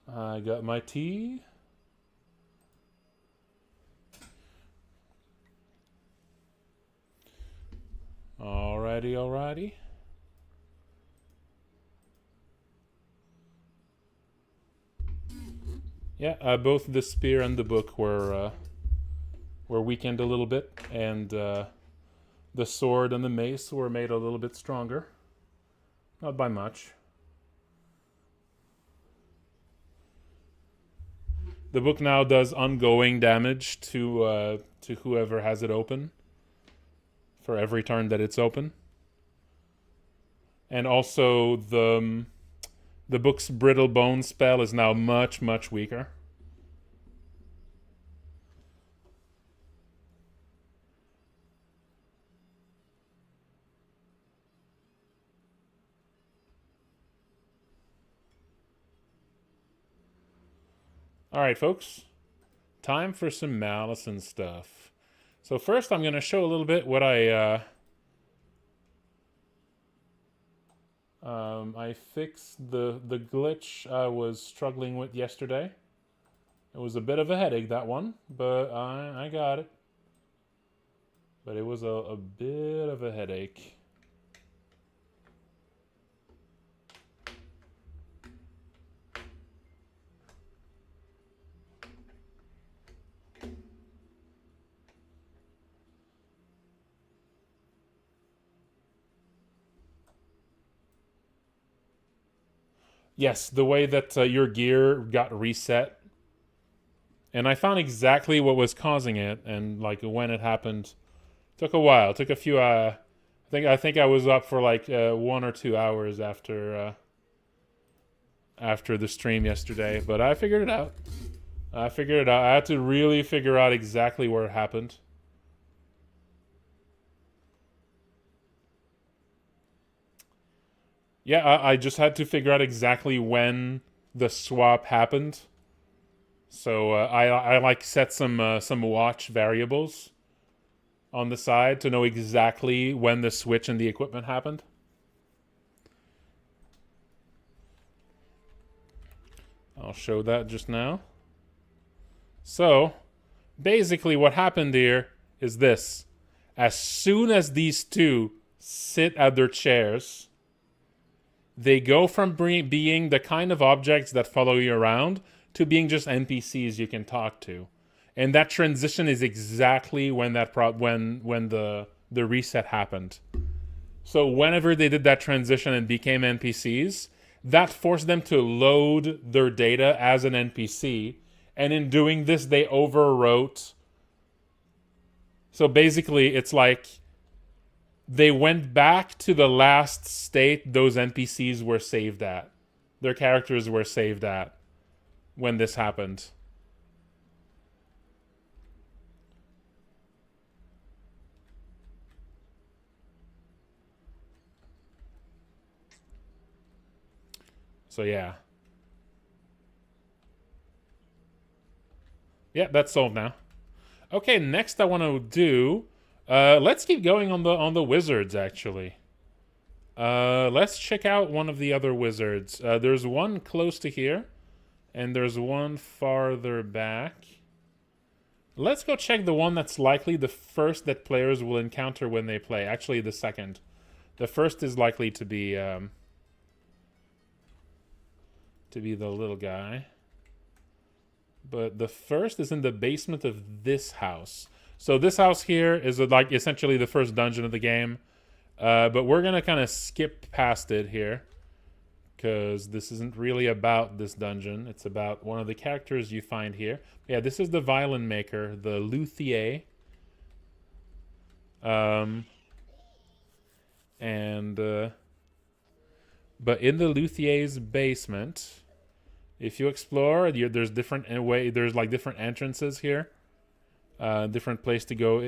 I got my tea. Alrighty, alrighty. Yeah, both the spear and the book were weakened a little bit, and the sword and the mace were made a little bit stronger. Not by much. The book now does ongoing damage to whoever has it open for every turn that it's open, and also the book's brittle bone spell is now much weaker. All right, folks. Time for some Malison stuff. So first, I'm going to show a little bit what I fixed the glitch I was struggling with yesterday. It was a bit of a headache, that one, but I got it. But it was a bit of a headache. Yes, the way that your gear got reset, and I found exactly what was causing it, and like when it happened. Took a while. Took a few. I think I was up for like 1 or 2 hours after the stream yesterday, but I figured it out. I had to really figure out exactly where it happened. Yeah, I just had to figure out exactly when the swap happened. So I like set some watch variables on the side to know exactly when the switch in the equipment happened. I'll show that just now. So, basically what happened here is this. As soon as these two sit at their chairs, they go from being the kind of objects that follow you around to being just NPCs you can talk to. And that transition is exactly when when the reset happened. So whenever they did that transition and became NPCs, that forced them to load their data as an NPC. And in doing this, they overwrote. So basically, it's like they went back to the last state those NPCs were saved at. Their characters were saved at when this happened. So yeah. Yeah, that's solved now. Okay, next I want to do. Let's keep going on the wizards. Actually, let's check out one of the other wizards. There's one close to here, and there's one farther back. Let's go check the one that's likely the first that players will encounter when they play. Actually, the second. The first is likely to be the little guy. But the first is in the basement of this house. So this house here is like essentially the first dungeon of the game. But we're going to kind of skip past it here. Because this isn't really about this dungeon. It's about one of the characters you find here. Yeah, this is the violin maker, the luthier. But in the luthier's basement, if you explore, there's there's like different entrances here, different ways to go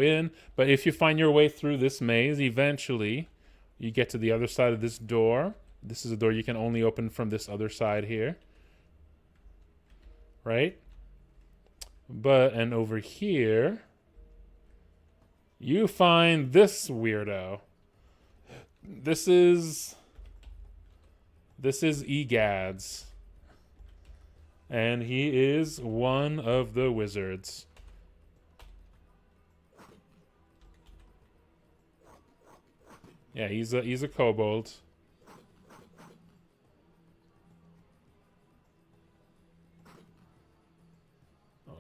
in. But if you find your way through this maze, eventually you get to the other side of this door. This is a door you can only open from this other side here, right? And over here, you find this weirdo. This is Egads. And he is one of the wizards. Yeah, he's a kobold.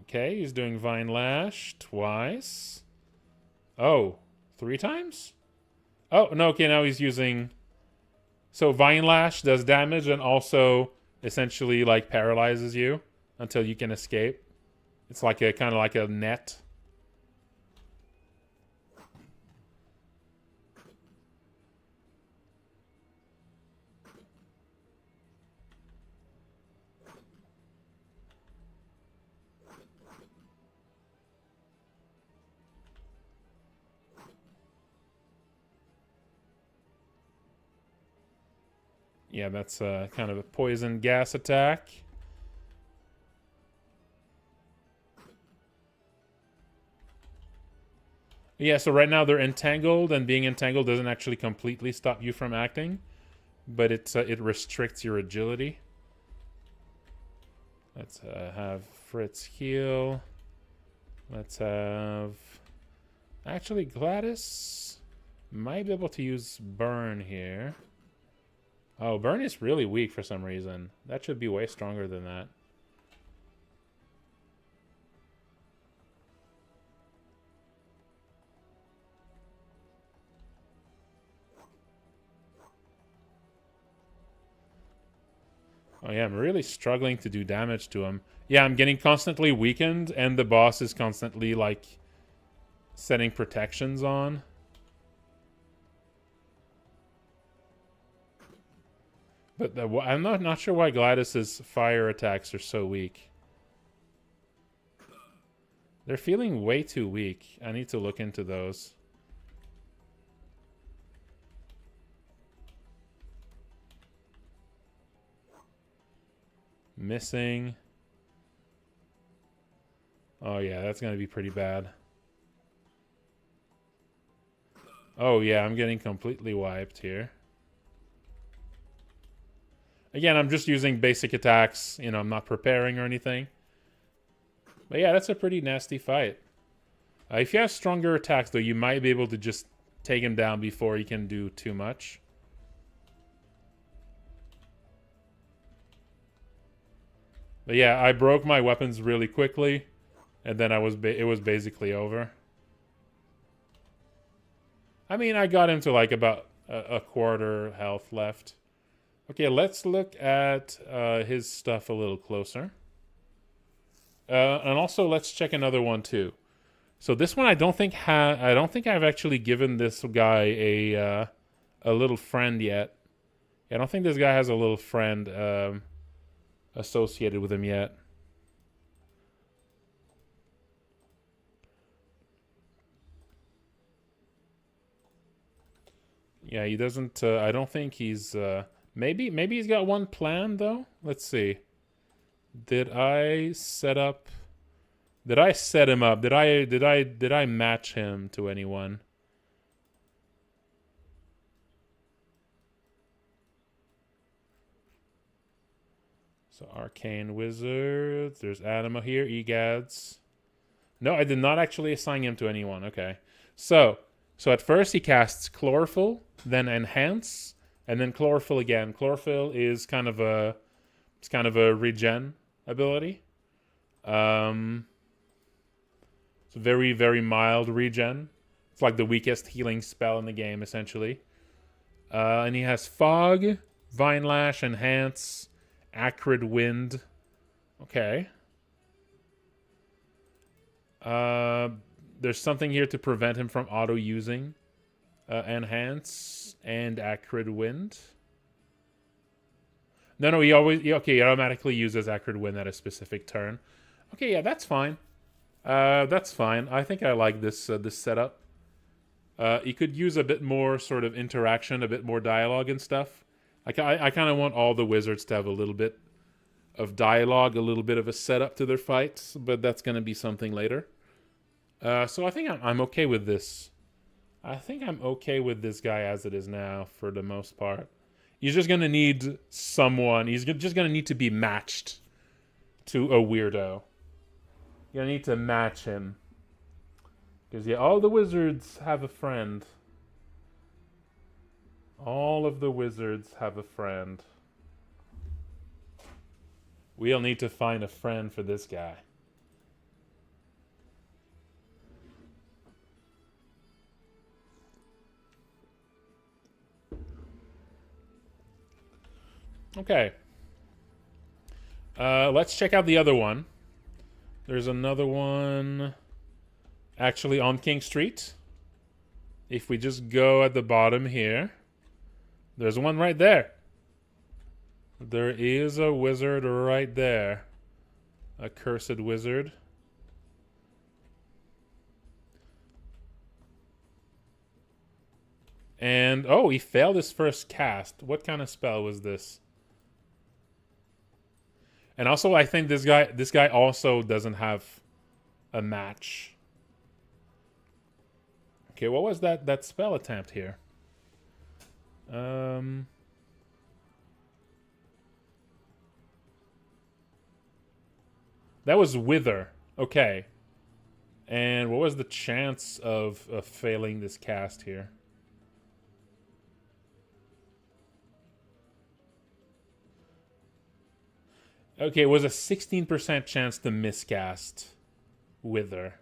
Okay, he's doing Vine Lash twice. Oh, 3 times? Oh, no, okay, now he's using... So Vine Lash does damage and also essentially like paralyzes you until you can escape. It's like a kind of like a net. Yeah, that's kind of a poison gas attack. Yeah, so right now they're entangled, and being entangled doesn't actually completely stop you from acting, but it restricts your agility. Let's have Fritz heal. Let's have... Actually, Gladys might be able to use Burn here. Oh, Burn is really weak for some reason. That should be way stronger than that. Oh yeah, I'm really struggling to do damage to him. Yeah, I'm getting constantly weakened, and the boss is constantly, like, setting protections on. But I'm not sure why Gladys's fire attacks are so weak. They're feeling way too weak. I need to look into those. Missing. Oh yeah, that's gonna be pretty bad. Oh yeah, I'm getting completely wiped here. Again, I'm just using basic attacks. You know, I'm not preparing or anything. But yeah, that's a pretty nasty fight. If you have stronger attacks, though, you might be able to just take him down before he can do too much. But yeah, I broke my weapons really quickly, and then it was basically over. I mean, I got him to like about a quarter health left. Okay, let's look at his stuff a little closer. And also, let's check another one too. So this one, I don't think I've actually given this guy a little friend yet. I don't think this guy has a little friend associated with him yet. Yeah, he doesn't. I don't think he's. Maybe he's got one plan though. Let's see. Did I set up? Did I set him up? Did I match him to anyone? So Arcane Wizards. There's Anima here. Egads. No, I did not actually assign him to anyone. Okay. So at first he casts Chlorophyll, then Enhance, and then Chlorophyll again. Chlorophyll is kind of a regen ability. It's a very, very mild regen. It's like the weakest healing spell in the game, essentially. And he has Fog, Vine Lash, Enhance, Acrid Wind. Okay. There's something here to prevent him from auto-using Enhance and Acrid Wind. No, he automatically uses Acrid Wind at a specific turn. Okay, yeah, that's fine. That's fine. I think I like this this setup. You could use a bit more sort of interaction, a bit more dialogue and stuff. I kind of want all the wizards to have a little bit of dialogue, a little bit of a setup to their fights, but that's going to be something later. So I think I'm okay with this. I think I'm okay with this guy as it is now for the most part. He's just going to need someone. He's just going to need to be matched to a weirdo. You're gonna need to match him. Because, yeah, all the wizards have a friend. All of the wizards have a friend. We'll need to find a friend for this guy. Okay. Let's check out the other one. There's another one actually on King Street. If we just go at the bottom here, there's one right there. There is a wizard right there. A cursed wizard. And, oh, he failed his first cast. What kind of spell was this? And also, I think this guy also doesn't have a match. Okay, what was that spell attempt here? That was Wither. Okay. And what was the chance of failing this cast here? Okay, it was a 16% chance to miscast Wither.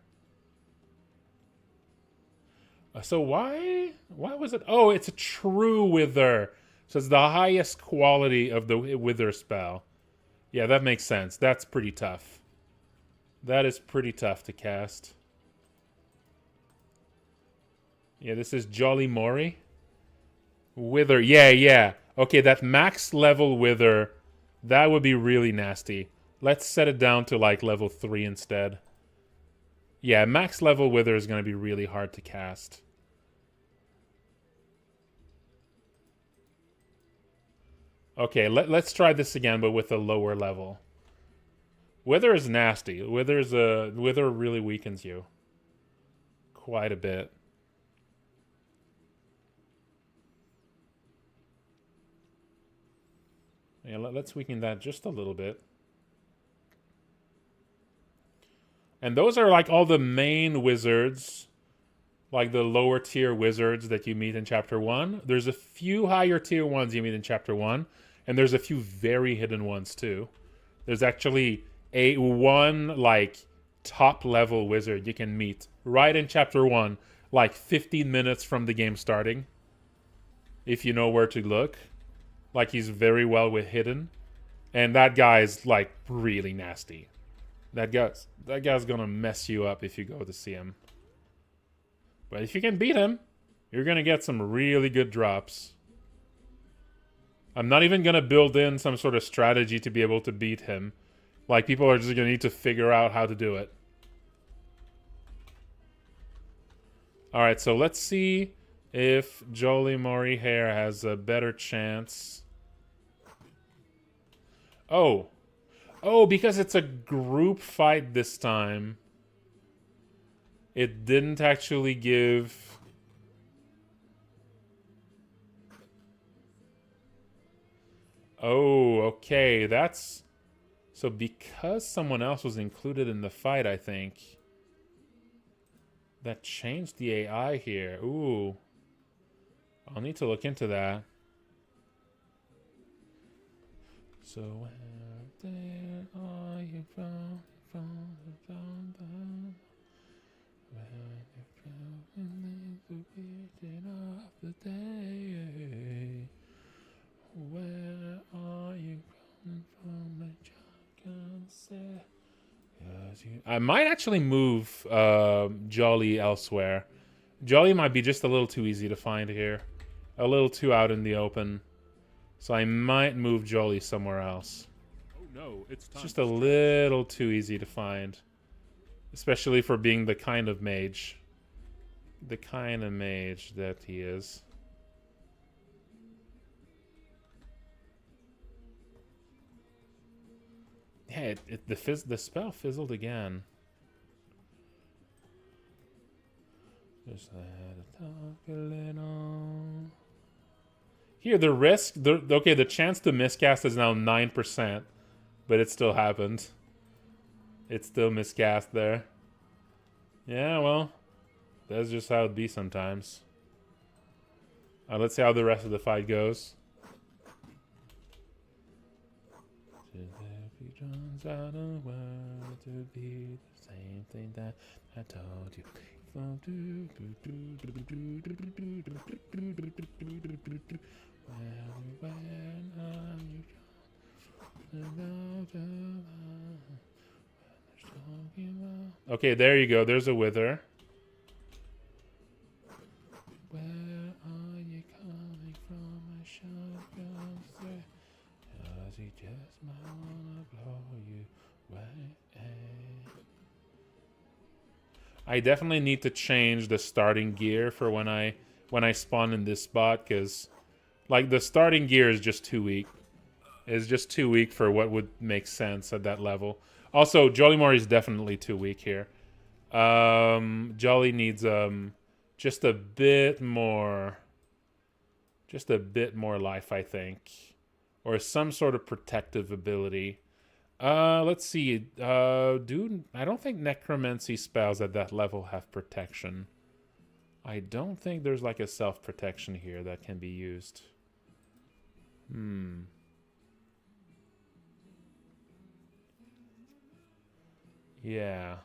So why was it? Oh, it's a true Wither. So it's the highest quality of the Wither spell. Yeah, that makes sense. That's pretty tough. That is pretty tough to cast. Yeah, this is Jolly Mori. Wither. Yeah. Okay, that max level Wither, that would be really nasty. Let's set it down to like level 3 instead. Yeah, max level Wither is going to be really hard to cast. Okay, let's try this again, but with a lower level. Wither is nasty. Wither really weakens you quite a bit. Yeah, let's weaken that just a little bit. And those are like all the main wizards, like the lower tier wizards that you meet in Chapter 1. There's a few higher tier ones you meet in Chapter 1, and there's a few very hidden ones too. There's actually one like top level wizard you can meet right in Chapter 1, like 15 minutes from the game starting, if you know where to look. Like, he's very well with hidden. And that guy's, like, really nasty. That guy's gonna mess you up if you go to see him. But if you can beat him, you're gonna get some really good drops. I'm not even gonna build in some sort of strategy to be able to beat him. Like, people are just gonna need to figure out how to do it. Alright, so let's see if Jolly Mori Hair has a better chance. Oh, because it's a group fight this time, it didn't actually give... Oh, okay, that's... So because someone else was included in the fight, I think, that changed the AI here. Ooh. I'll need to look into that. So where there are you from the beginning of the day? Where are you coming from? I might actually move Jolly elsewhere. Jolly might be just a little too easy to find here. A little too out in the open. So I might move Jolly somewhere else. Oh no, it's just a little too easy to find. Especially for being the kind of mage. The kind of mage that he is. Yeah, the spell fizzled again. Just let it talk a little. Here, the risk... okay, the chance to miscast is now 9%, but it still happened. It's still miscast there. Yeah, well, that's just how it be sometimes. Let's see how the rest of the fight goes. I don't want to be the same thing that I told you. Okay, there you go. There's a wither. Where are you coming from? My shotgun's there. Cause he just might wanna blow you away. I definitely need to change the starting gear for when I spawn in this spot, because like the starting gear is just too weak. It's just too weak for what would make sense at that level. Also, Jolly Mori is definitely too weak here. Jolly needs just a bit more life, I think, or some sort of protective ability. Let's see. Dude, I don't think necromancy spells at that level have protection. I don't think there's like a self-protection here that can be used. Yeah.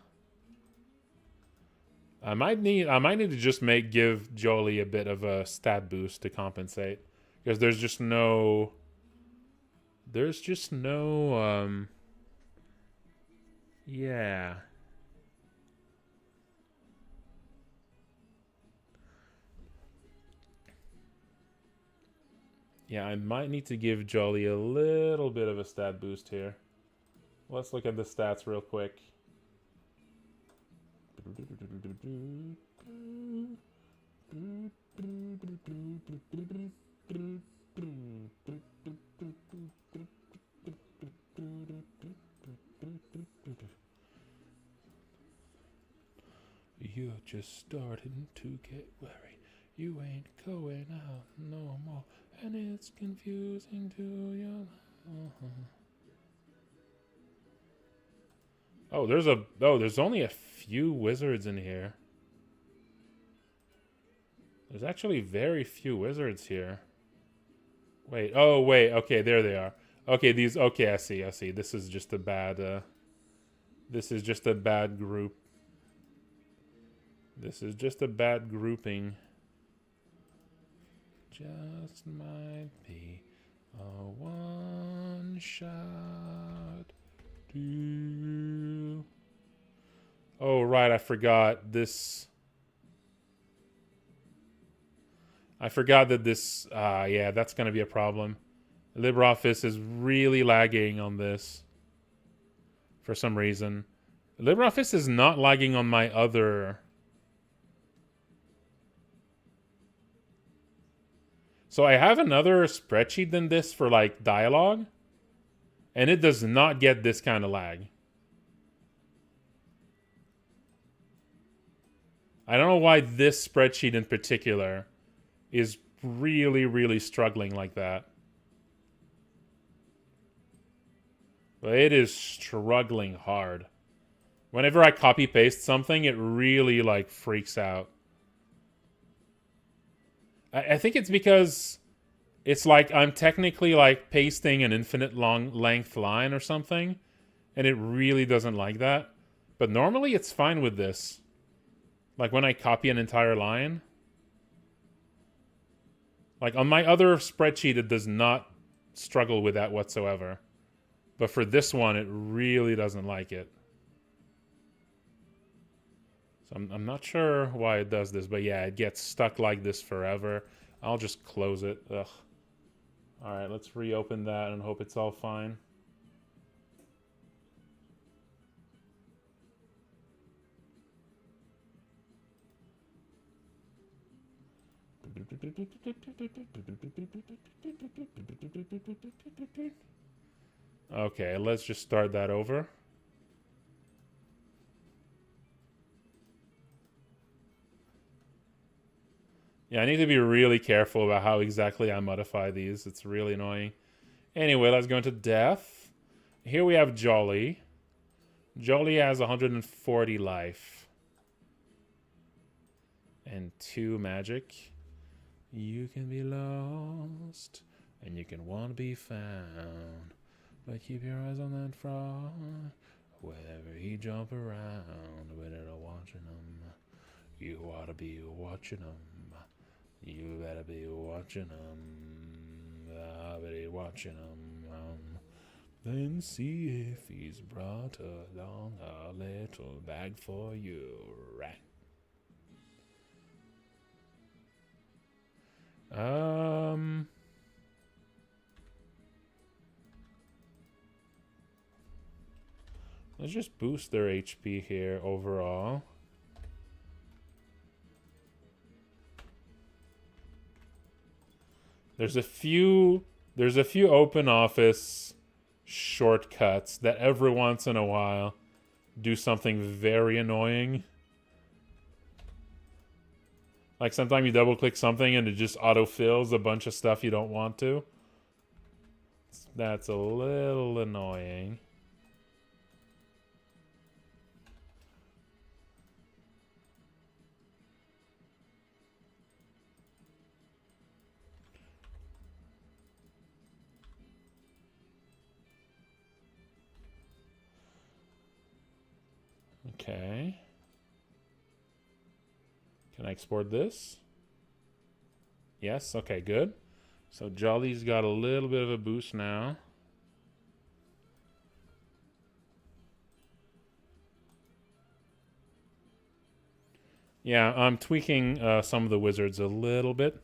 I might need to just give Jolie a bit of a stat boost to compensate, because there's just no yeah. Yeah, I might need to give Jolly a little bit of a stat boost here. Let's look at the stats real quick. You're just starting to get worried. You ain't going out no more, and it's confusing to you. Oh, there's only a few wizards in here. There's actually very few wizards here. Wait, okay, there they are. Okay, I see. This is just a bad group. This is just a bad grouping. Just might be a one shot. Oh, right, I forgot this. I forgot that this, yeah, that's going to be a problem. LibreOffice is really lagging on this for some reason. LibreOffice is not lagging on my other. So I have another spreadsheet than this for like dialogue, and it does not get this kind of lag. I don't know why this spreadsheet in particular is really, really struggling like that. But it is struggling hard. Whenever I copy paste something, it really like freaks out. I think it's because it's like I'm technically like pasting an infinite long length line or something, and it really doesn't like that. But normally it's fine with this. Like when I copy an entire line. Like on my other spreadsheet, it does not struggle with that whatsoever. But for this one, it really doesn't like it. So I'm not sure why it does this, but yeah, it gets stuck like this forever. I'll just close it. Ugh. All right, let's reopen that and hope it's all fine. Okay, let's just start that over. Yeah, I need to be really careful about how exactly I modify these. It's really annoying. Anyway, let's go into death. Here we have Jolly. Jolly has 140 life. And 2 magic. You can be lost, and you can want to be found. But keep your eyes on that frog. Wherever he jump around, with it watching him. You ought to be watching him. You better be watching him. I better be watching him. Then see if he's brought along a little bag for you, right? Let's just boost their HP here overall. There's a few open office shortcuts that every once in a while do something very annoying. Like sometimes you double click something and it just autofills a bunch of stuff you don't want to. That's a little annoying. Okay. Can I export this? Yes, okay, good. So Jolly's got a little bit of a boost now. Yeah, I'm tweaking some of the wizards a little bit.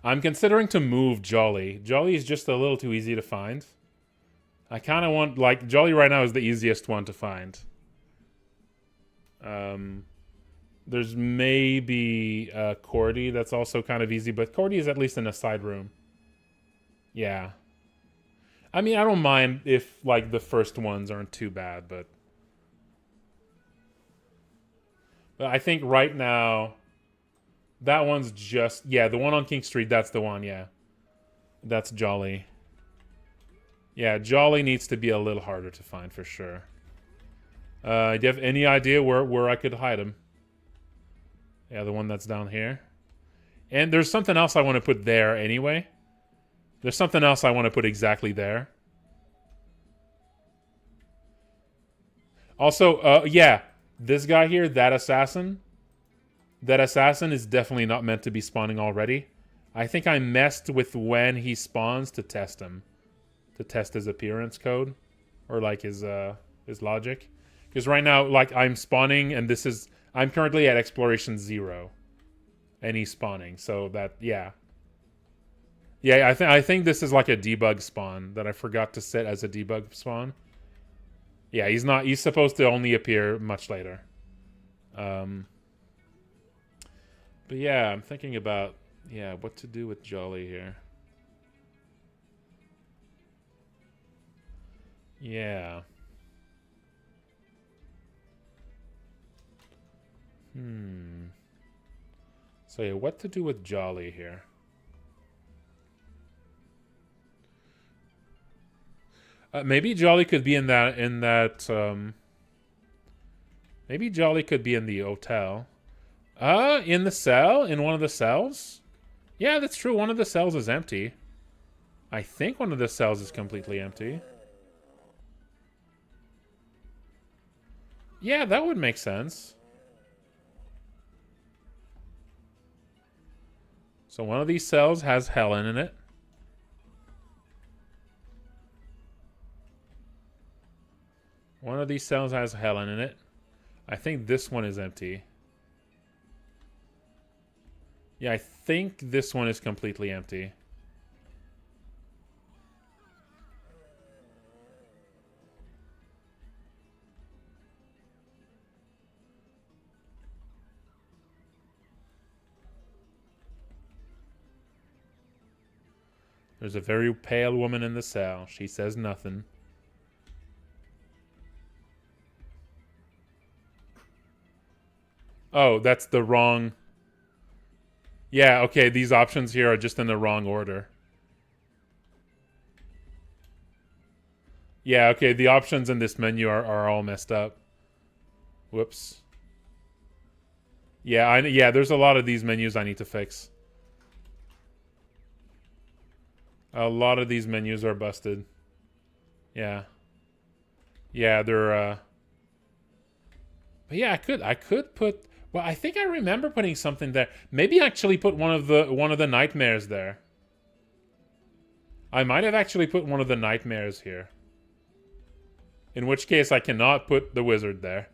I'm considering to move Jolly. Jolly is just a little too easy to find. I kind of want, like, Jolly right now is the easiest one to find. There's maybe Cordy that's also kind of easy, but Cordy is at least in a side room. Yeah. I mean, I don't mind if, like, the first ones aren't too bad, but I think right now, that one's just, yeah, the one on King Street, that's the one, yeah. That's Jolly. Yeah, Jolly needs to be a little harder to find for sure. Do you have any idea where I could hide him? Yeah, the one that's down here. And there's something else I want to put there anyway. There's something else I want to put exactly there. Also, yeah, this guy here, that assassin is definitely not meant to be spawning already. I think I messed with when he spawns to test him. To test his appearance code. Or like his logic. Because right now, like, I'm spawning and I'm currently at exploration 0. And he's spawning, so that, yeah. Yeah, I think this is like a debug spawn that I forgot to set as a debug spawn. Yeah, he's supposed to only appear much later. But yeah, I'm thinking about, yeah, what to do with Jolly here. Yeah. So yeah, what to do with Jolly here? Maybe Jolly could be in that maybe Jolly could be in the hotel. In the cell? In one of the cells? Yeah, that's true. One of the cells is empty. I think one of the cells is completely empty. Yeah, that would make sense. So one of these cells has Helen in it. One of these cells has Helen in it. I think this one is empty. Yeah, I think this one is completely empty. There's a very pale woman in the cell. She says nothing. Oh, that's the wrong... Yeah, okay, these options here are just in the wrong order. Yeah, okay, the options in this menu are all messed up. Whoops. Yeah, yeah, there's a lot of these menus I need to fix. A lot of these menus are busted. Yeah. Yeah, they're but yeah, I could put, well, I think I remember putting something there. Maybe actually put one of the nightmares there. I might have actually put one of the nightmares here. In which case I cannot put the wizard there.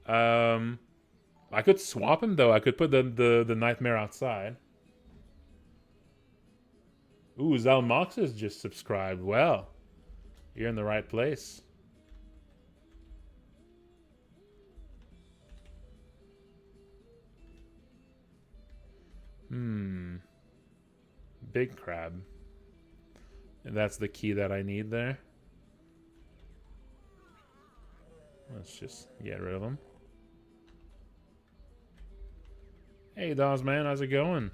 I could swap him though. I could put the nightmare outside. Ooh, Zalmox has just subscribed. Well, you're in the right place. Big crab. And that's the key that I need there. Let's just get rid of him. Hey, Dawes, man. How's it going?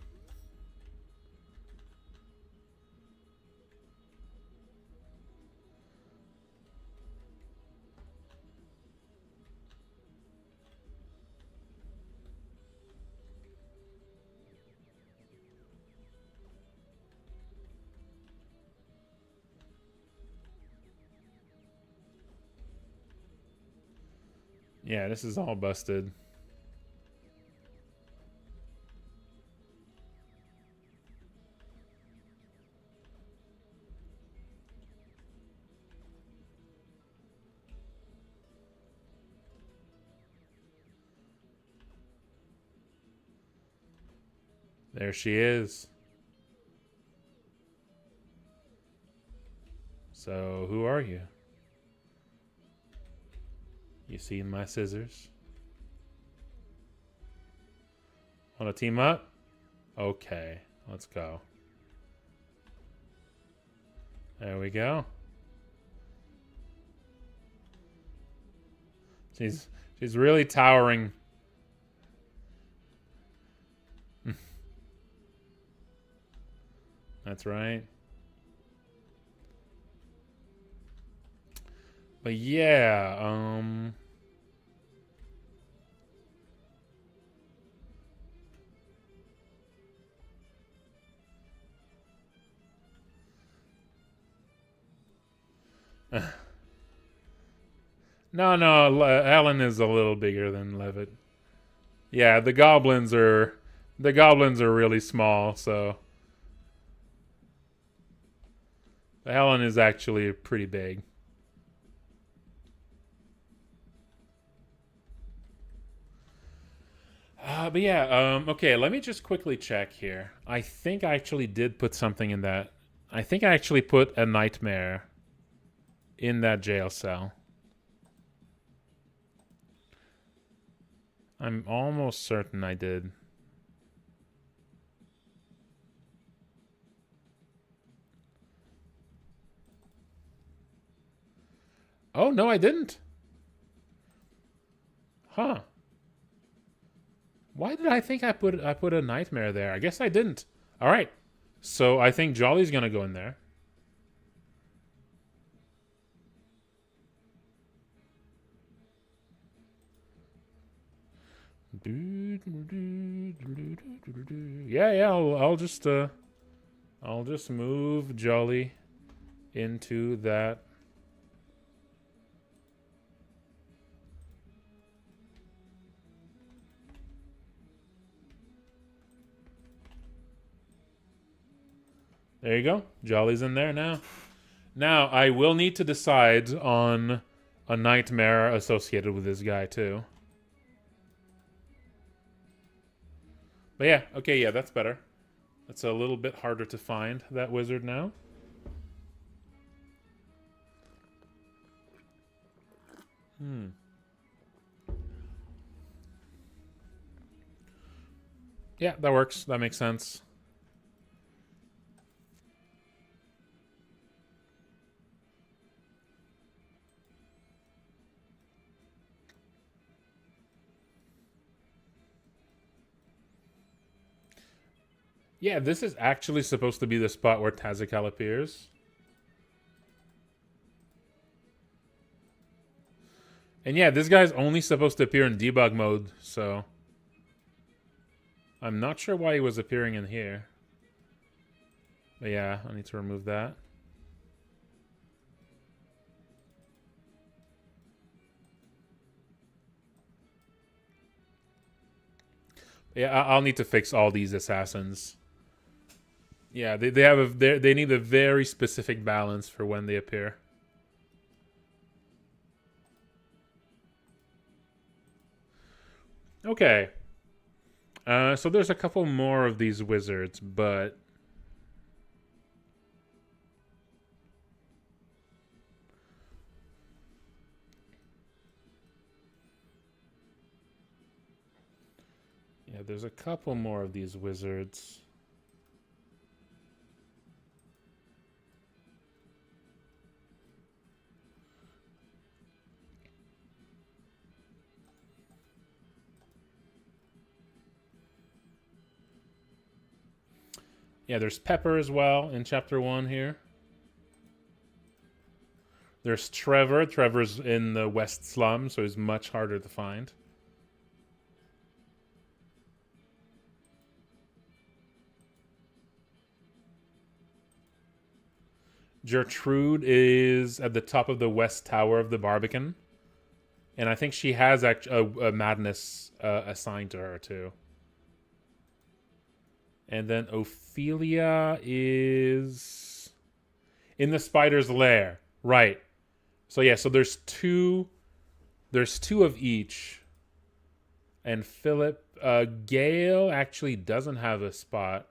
Yeah, this is all busted. There she is. So, who are you? You seen my scissors? Want to team up? Okay, let's go. There we go. She's really towering. That's right. But yeah, no, Alan is a little bigger than Levitt. Yeah, the goblins are really small, so Alan is actually pretty big. But yeah, okay, let me just quickly check here. I think I actually did put something in that. I think I actually put a nightmare in that jail cell. I'm almost certain I did. Oh, no, I didn't. Huh. Why did I think I put a nightmare there? I guess I didn't. All right. So I think Jolly's going to go in there. Yeah, I'll just move Jolly into that. There you go. Jolly's in there now. Now, I will need to decide on a nightmare associated with this guy, too. But yeah, okay, yeah, that's better. It's a little bit harder to find, that wizard now. Yeah, that works. That makes sense. Yeah, this is actually supposed to be the spot where Tazikal appears. And yeah, this guy's only supposed to appear in debug mode, so I'm not sure why he was appearing in here. But yeah, I need to remove that. Yeah, I'll need to fix all these assassins. Yeah, they have they need a very specific balance for when they appear. Okay. So there's a couple more of these wizards, but yeah, there's a couple more of these wizards. Yeah, there's Pepper as well in chapter 1 here. There's Trevor. Trevor's in the West Slum, so he's much harder to find. Gertrude is at the top of the West Tower of the Barbican. And I think she has a madness assigned to her, too. And then Ophelia is in the spider's lair. Right. So yeah, so there's two of each. And Philip Gale actually doesn't have a spot.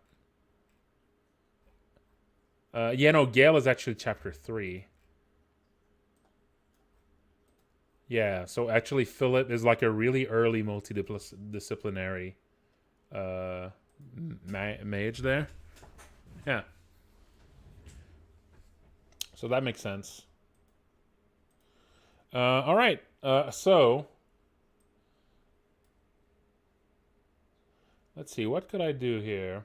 Yeah, no, Gale is actually chapter 3. Yeah, so actually Philip is like a really early multidisciplinary mage there. Yeah. So that makes sense. All right. So let's see. What could I do here?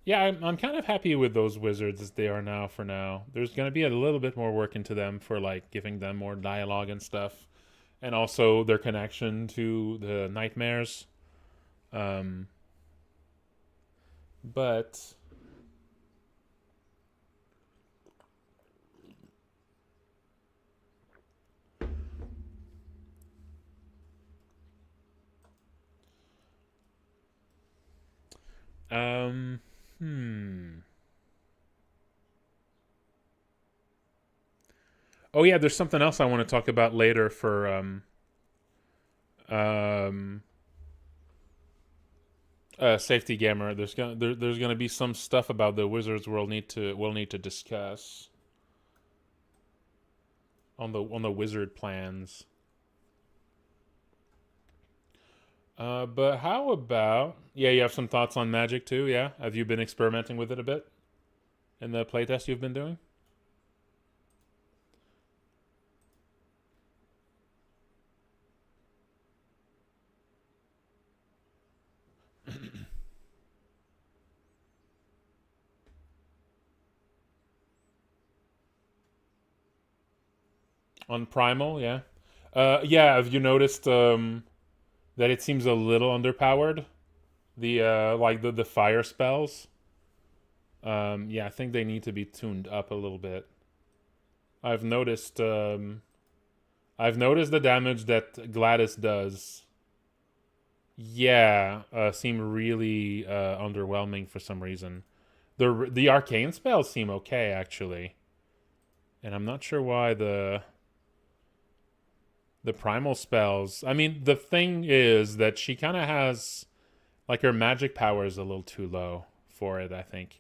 Yeah, I'm kind of happy with those wizards as they are now for now. There's going to be a little bit more work into them for like giving them more dialogue and stuff. And also their connection to the nightmares. But oh yeah, there's something else I want to talk about later for um safety gamer. There's gonna be some stuff about the Wizards we'll need to discuss on the wizard plans. But how about you have some thoughts on magic too? Yeah, have you been experimenting with it a bit in the playtest you've been doing? On Primal, yeah. Yeah, have you noticed that it seems a little underpowered? The like the fire spells. Yeah, I think they need to be tuned up a little bit. I've noticed I've noticed the damage that Gladys does. Yeah, seem really underwhelming for some reason. The arcane spells seem okay actually, and I'm not sure why the primal spells. I mean, the thing is that she kind of has like her magic power is a little too low for it. I think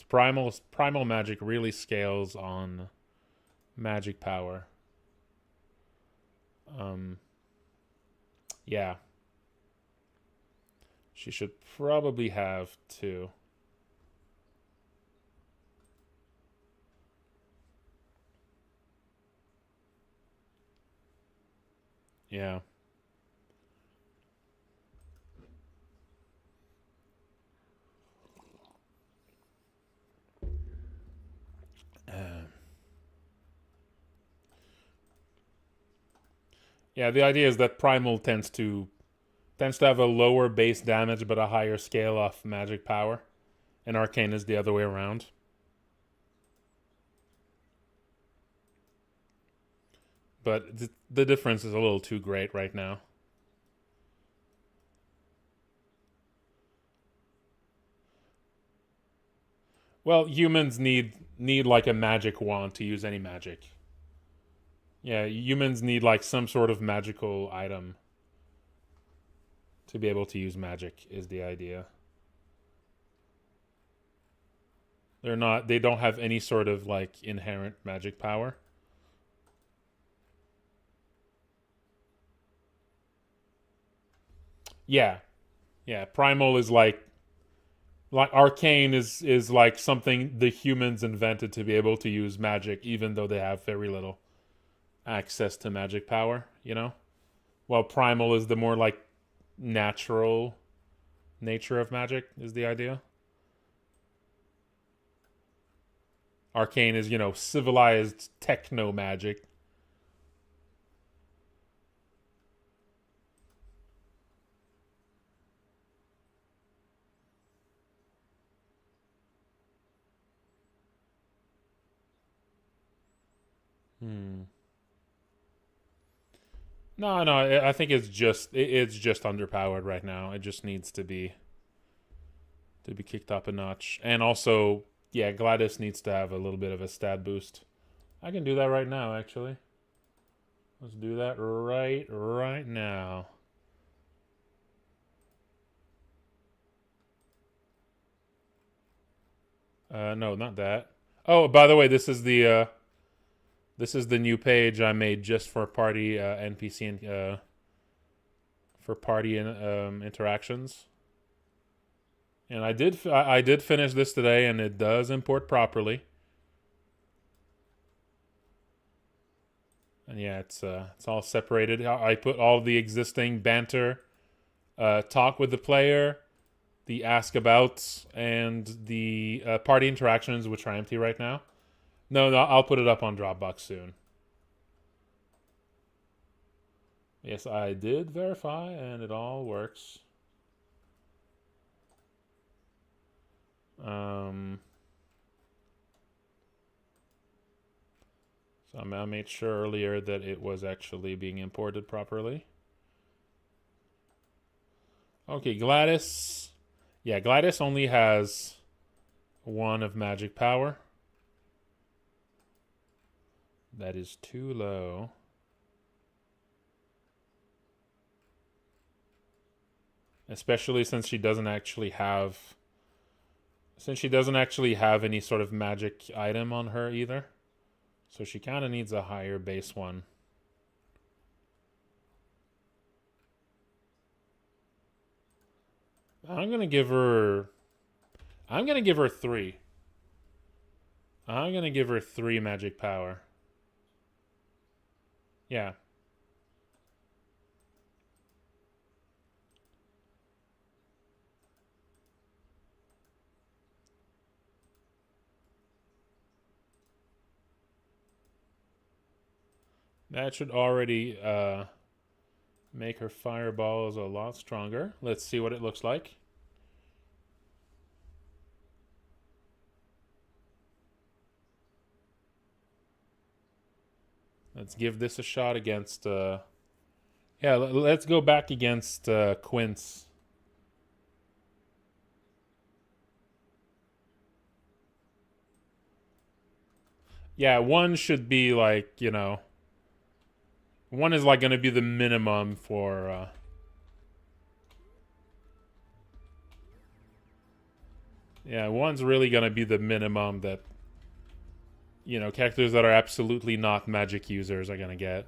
primal magic really scales on magic power. Yeah, she should probably have two. Yeah. Yeah, the idea is that Primal tends to have a lower base damage but a higher scale of magic power, and Arcane is the other way around. But the difference is a little too great right now. Well, humans need like a magic wand to use any magic. Yeah, humans need like some sort of magical item to be able to use magic is the idea. They don't have any sort of like inherent magic power. Yeah. Yeah, Primal is like Arcane is like something the humans invented to be able to use magic even though they have very little access to magic power, you know? While Primal is the more like natural nature of magic is the idea. Arcane is, civilized techno magic. Hmm. No, no, I think it's just underpowered right now. It just needs to be kicked up a notch. And also, yeah, Gladys needs to have a little bit of a stat boost. I can do that right now, actually. Let's do that right now. No, not that. Oh, by the way, this is the new page I made just for party NPC and for party interactions. And I did finish this today, and it does import properly. And yeah, it's all separated. I put all the existing banter, talk with the player, the ask abouts, and the party interactions, which are empty right now. No, no, I'll put it up on Dropbox soon. Yes, I did verify, and it all works. Um, so I made sure earlier that it was actually being imported properly. Okay, Gladys. Yeah, Gladys only has one of magic power. That is too low. Especially since she doesn't actually have any sort of magic item on her either. So she kind of needs a higher base one. I'm going to give her 3. I'm going to give her 3 magic power. Yeah. That should already make her fireballs a lot stronger. Let's see what it looks like. Let's give this a shot against... yeah, let's go back against Quince. Yeah, 1 should be like, 1 is like going to be the minimum for... yeah, 1's really going to be the minimum that, characters that are absolutely not magic users are going to get.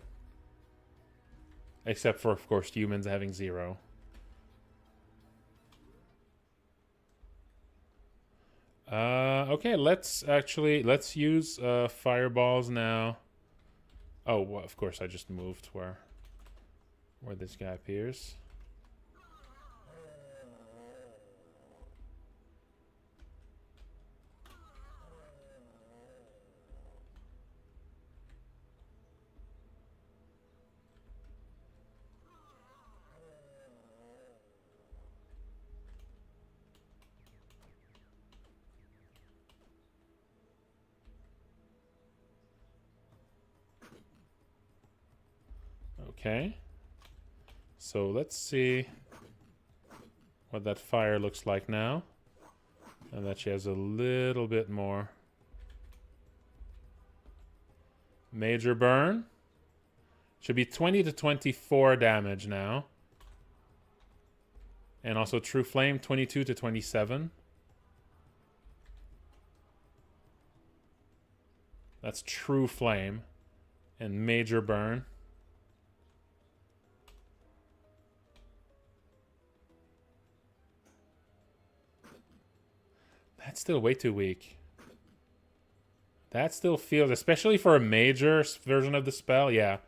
Except for, of course, humans having 0. Okay, let's use fireballs now. Oh, well, of course, I just moved where this guy appears. Okay. So let's see what that fire looks like now. And that she has a little bit more. Major burn. Should be 20 to 24 damage now. And also true flame, 22 to 27. That's true flame. And major burn. That's still way too weak. That still feels, especially for a major version of the spell, yeah.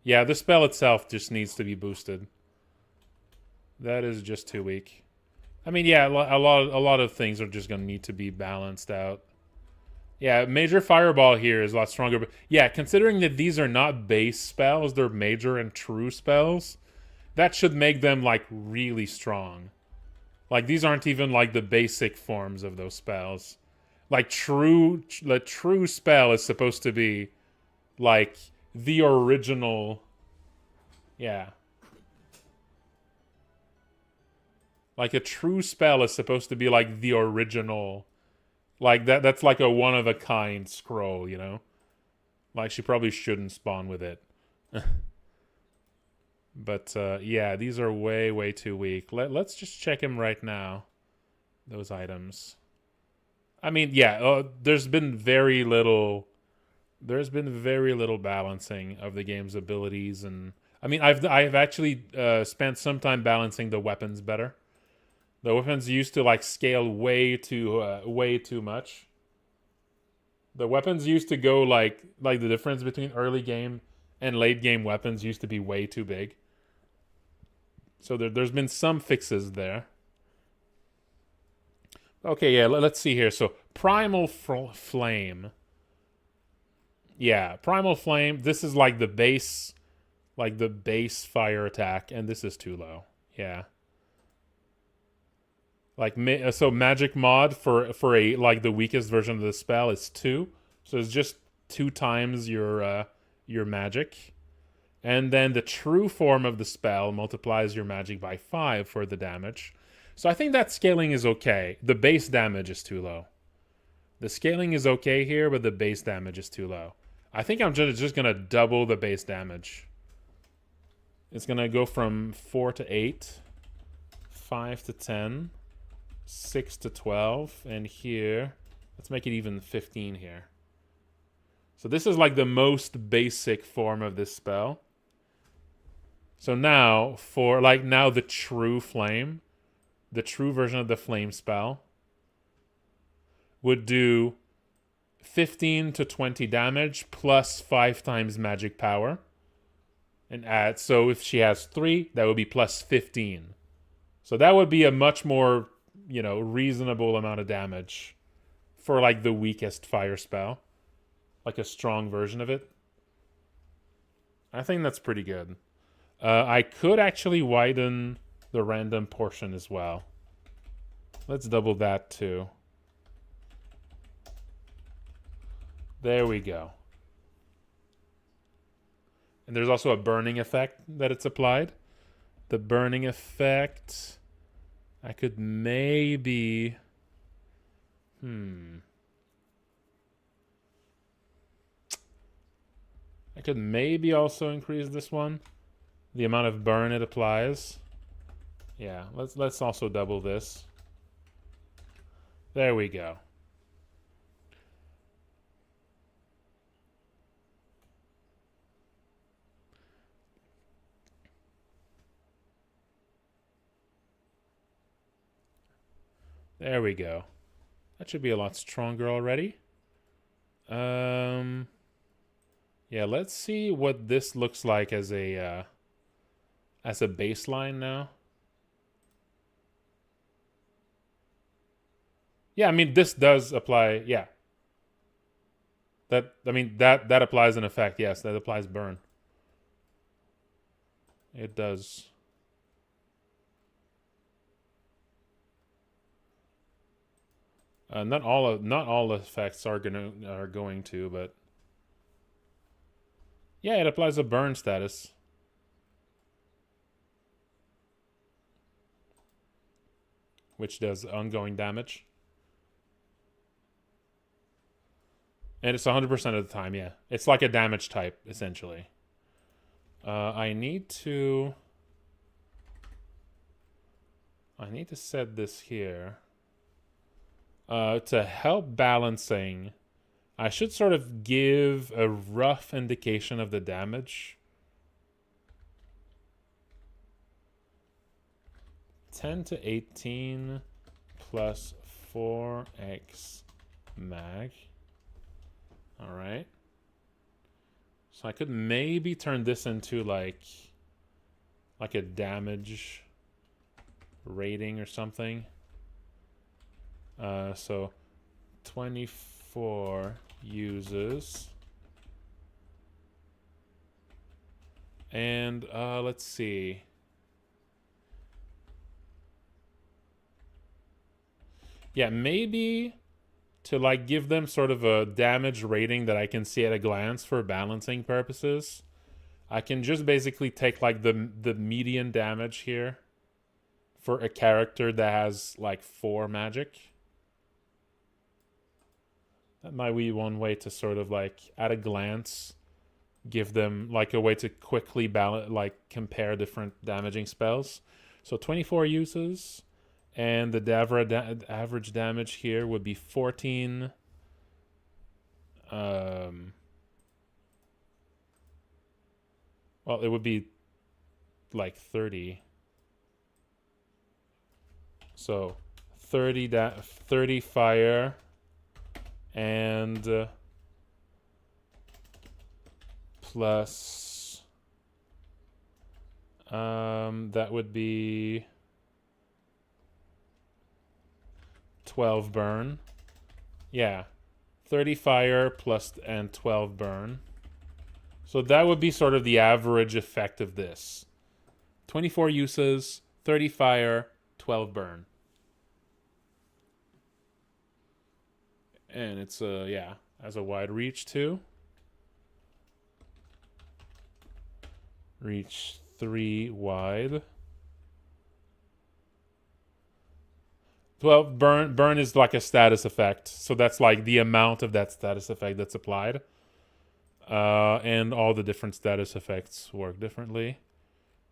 Yeah, the spell itself just needs to be boosted. That is just too weak. I mean, yeah, a lot of things are just going to need to be balanced out. Yeah, major fireball here is a lot stronger. But yeah, considering that these are not base spells, they're major and true spells, that should make them, like, really strong. Like, these aren't even, like, the basic forms of those spells. Like, the true spell is supposed to be, like, the original. Yeah. Like, a true spell is supposed to be, like, the original. Like, that's like a one-of-a-kind scroll, you know? Like, she probably shouldn't spawn with it. But, yeah, these are way, way too weak. Let's just check him right now. Those items. I mean, yeah, there's been very little balancing of the game's abilities. And I mean, I've actually spent some time balancing the weapons better. The weapons used to, like, scale way too much. The weapons used to go, like the difference between early game and late game weapons used to be way too big. So there's been some fixes there. Okay, yeah, let's see here. So Primal Flame. Yeah, Primal Flame. This is like the base fire attack, and this is too low. Yeah. Like, so magic mod for a, like, the weakest version of the spell is 2. So it's just 2 times your magic. And then the true form of the spell multiplies your magic by 5 for the damage. So I think that scaling is okay. The base damage is too low. The scaling is okay here, but the base damage is too low. I think I'm just going to double the base damage. It's going to go from 4 to 8, 5 to 10, 6 to 12, and here, let's make it even 15 here. So this is like the most basic form of this spell. So now, now the true flame, the true version of the flame spell, would do 15 to 20 damage plus 5 times magic power. And add, so if she has 3, that would be plus 15. So that would be a much more, you know, reasonable amount of damage for, like, the weakest fire spell. Like a strong version of it. I think that's pretty good. I could actually widen the random portion as well. Let's double that too. There we go. And there's also a burning effect that it's applied. The burning effect, I could maybe... I could maybe also increase this one. The amount of burn it applies. Yeah, let's also double this. There we go. There we go. That should be a lot stronger already. Yeah, let's see what this looks like as a baseline now. Yeah, I mean, this does apply, yeah. That applies an effect, yes, that applies burn. It does. Not all effects are going to, but yeah, it applies a burn status. which does ongoing damage. And it's 100% of the time, yeah. It's like a damage type, essentially. I need to set this here. To help balancing, I should sort of give a rough indication of the damage. 10 to 18 plus 4x mag. All right. So I could maybe turn this into like a damage rating or something. So 24 uses. And let's see. Yeah, maybe to like give them sort of a damage rating that I can see at a glance for balancing purposes, I can just basically take like the median damage here for a character that has like 4 magic. That might be one way to sort of like at a glance give them like a way to quickly balance, like compare different damaging spells. So 24 uses. And the average damage here would be 14. Well, it would be like 30. So 30 fire and plus that would be 12 burn. Yeah. 30 fire plus and 12 burn. So that would be sort of the average effect of this. 24 uses, 30 fire, 12 burn. And it's yeah, has a wide reach too. Reach 3 wide. 12 burn is like a status effect, so that's like the amount of that status effect that's applied. And all the different status effects work differently.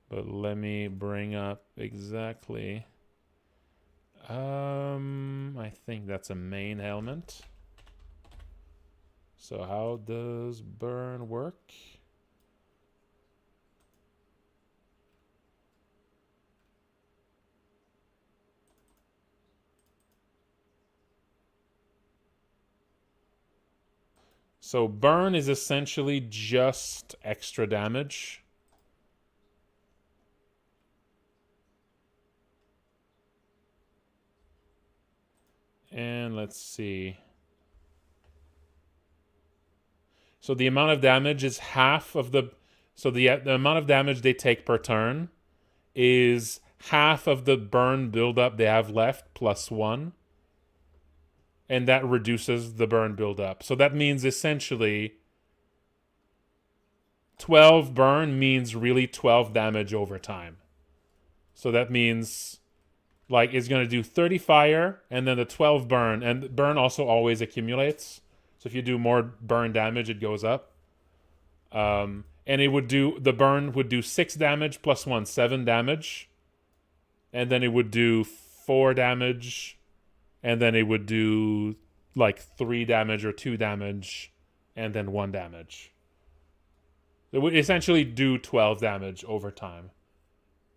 But let me bring up exactly. I think that's a main element. So how does burn work? So burn is essentially just extra damage. And let's see. So the amount of damage is half of the... So the amount of damage they take per turn is half of the burn buildup they have left plus 1. And that reduces the burn buildup. So that means essentially 12 burn means really 12 damage over time. So that means like it's going to do 30 fire and then the 12 burn. And burn also always accumulates. So if you do more burn damage, it goes up. And it would do, the burn would do 6 damage plus 1, 7 damage. And then it would do 4 damage. And then it would do like 3 damage or 2 damage and then 1 damage. It would essentially do 12 damage over time.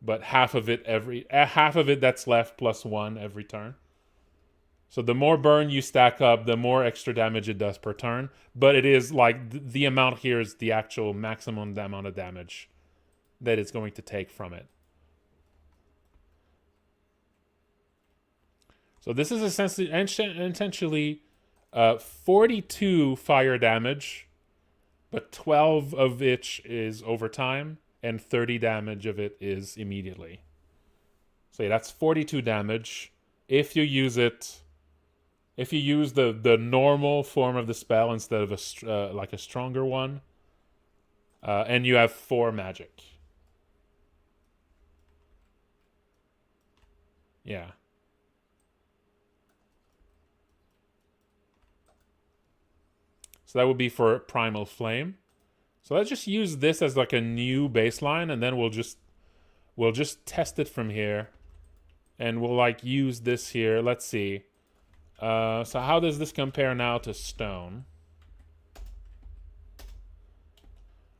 But half of it that's left plus 1 every turn. So the more burn you stack up, the more extra damage it does per turn. But it is like the amount here is the actual maximum amount of damage that it's going to take from it. So this is essentially 42 fire damage, but 12 of which is over time, and 30 damage of it is immediately. So yeah, that's 42 damage. If you use it, if you use the normal form of the spell instead of like a stronger one, and you have 4 magic. Yeah. So that would be for Primal Flame. So let's just use this as like a new baseline, and then we'll just test it from here. And we'll like use this here. Let's see. So how does this compare now to Stone?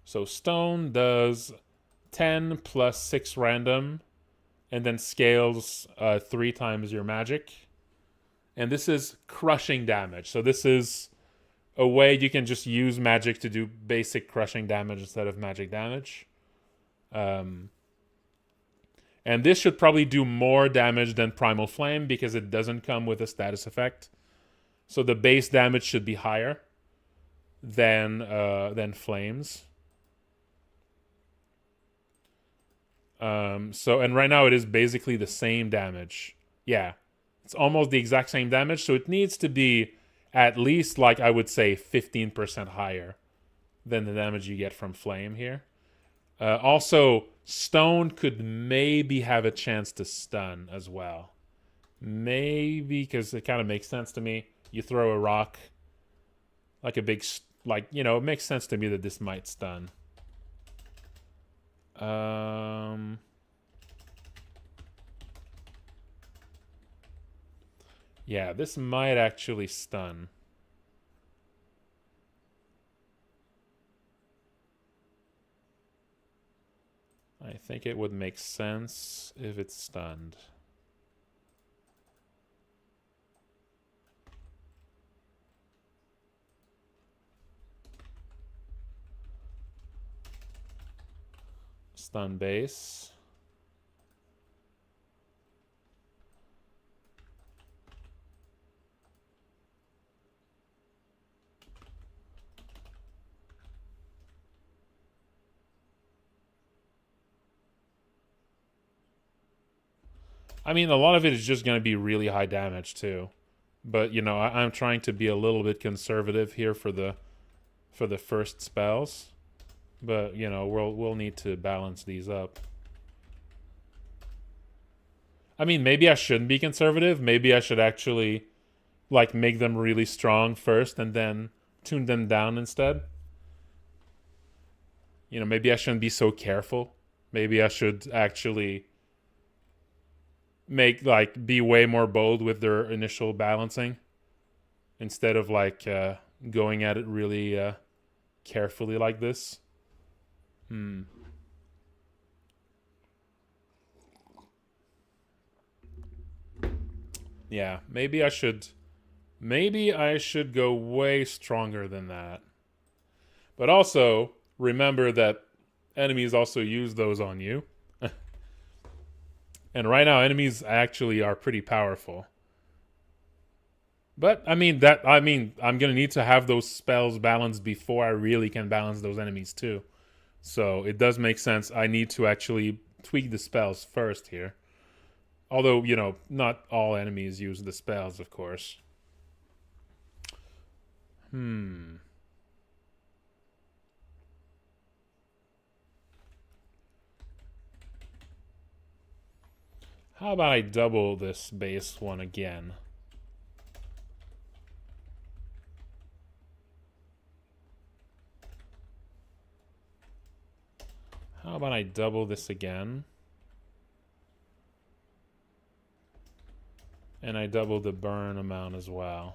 So Stone does 10 plus 6 random, and then scales 3 times your magic. And this is crushing damage. So this is a way you can just use magic to do basic crushing damage instead of magic damage. And this should probably do more damage than Primal Flame because it doesn't come with a status effect. So the base damage should be higher than Flames. And right now it is basically the same damage. Yeah, it's almost the exact same damage. So it needs to be at least, like, I would say 15% higher than the damage you get from Flame here. Also, Stone could maybe have a chance to stun as well. Maybe, because it kind of makes sense to me. You throw a rock, like a big, like, you know, it makes sense to me that this might stun. Yeah, this might actually stun. I think it would make sense if it's stunned. Stun base. I mean, a lot of it is just going to be really high damage too. But, you know, I'm trying to be a little bit conservative here for the first spells. But, you know, we'll need to balance these up. I mean, maybe I shouldn't be conservative. Maybe I should actually, like, make them really strong first and then tune them down instead. You know, maybe I shouldn't be so careful. Maybe I should actually be way more bold with their initial balancing instead of, like, going at it really carefully like this. Yeah, maybe I should go way stronger than that. But also, remember that enemies also use those on you. And right now, enemies actually are pretty powerful. But, I'm going to need to have those spells balanced before I really can balance those enemies too. So, it does make sense. I need to actually tweak the spells first here. Although, you know, not all enemies use the spells, of course. How about I double this base one again? How about I double this again? And I double the burn amount as well.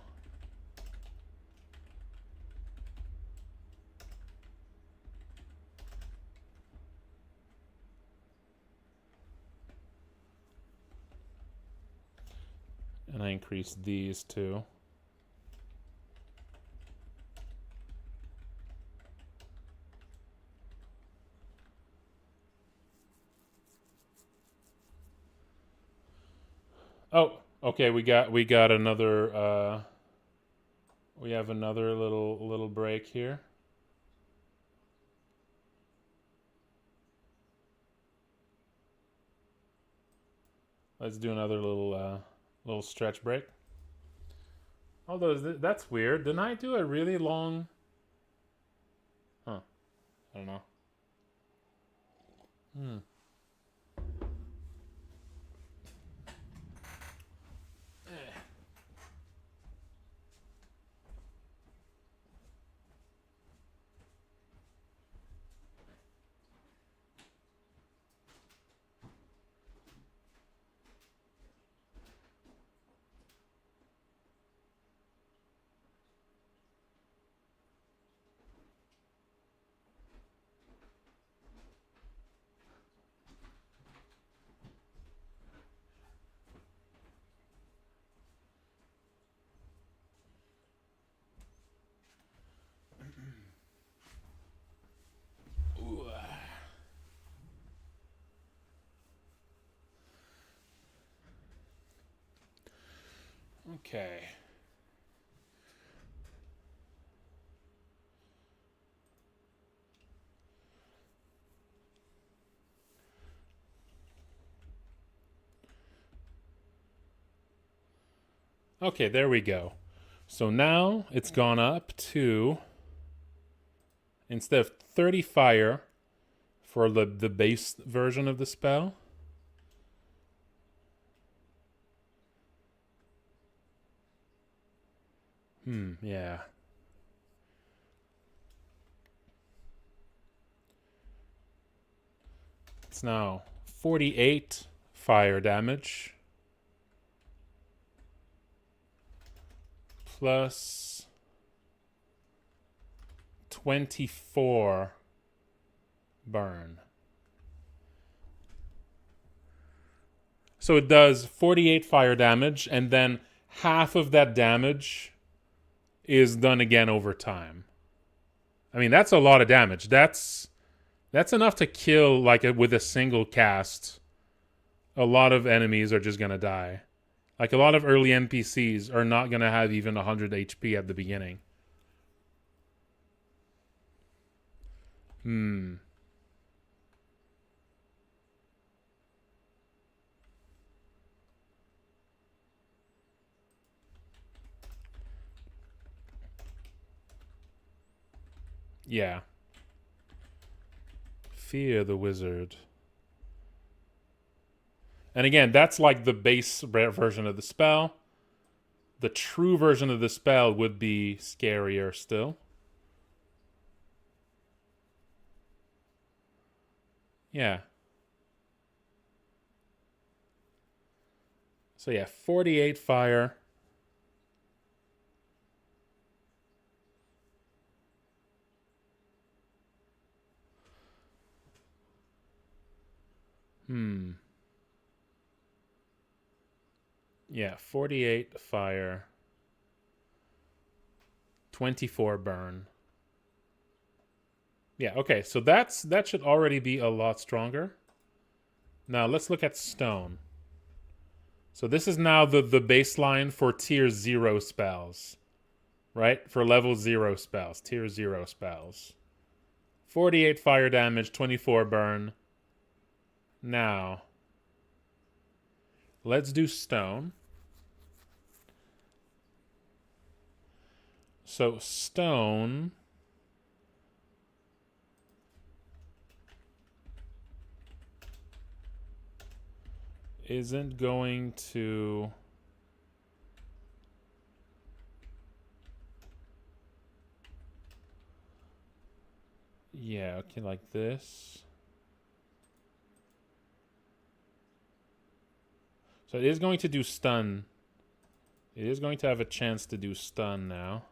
And I increase these too. Oh, okay, we got another we have another little break here. Let's do another little stretch break. Although that's weird. Didn't I do a really long? Huh. I don't know. Okay. Okay, there we go. So now it's gone up to, instead of 30 fire for the base version of the spell, yeah. It's now 48 fire damage plus 24 burn. So it does 48 fire damage, and then half of that damage is done again over time. I mean, that's a lot of damage. That's enough to kill, like, with a single cast. A lot of enemies are just gonna die. Like, a lot of early NPCs are not gonna have even 100 HP at the beginning. Yeah. Fear the wizard. And again, that's like the base version of the spell. The true version of the spell would be scarier still. Yeah. So yeah, 48 fire. Yeah, 48 fire. 24 burn. Yeah, okay, so that should already be a lot stronger. Now let's look at stone. So this is now the baseline for tier 0 spells. Right? For level 0 spells. Tier 0 spells. 48 fire damage, 24 burn. Now, let's do stone. So stone isn't going to... Yeah, okay, like this. So it is going to do stun. It is going to have a chance to do stun now.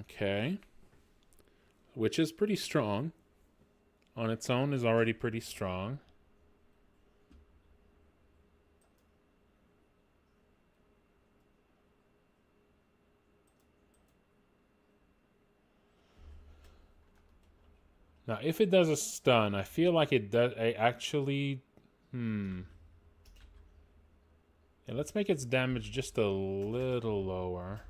Okay. Which is pretty strong. On its own is already pretty strong. Now, if it does a stun, I feel like it does actually... Yeah, let's make its damage just a little lower.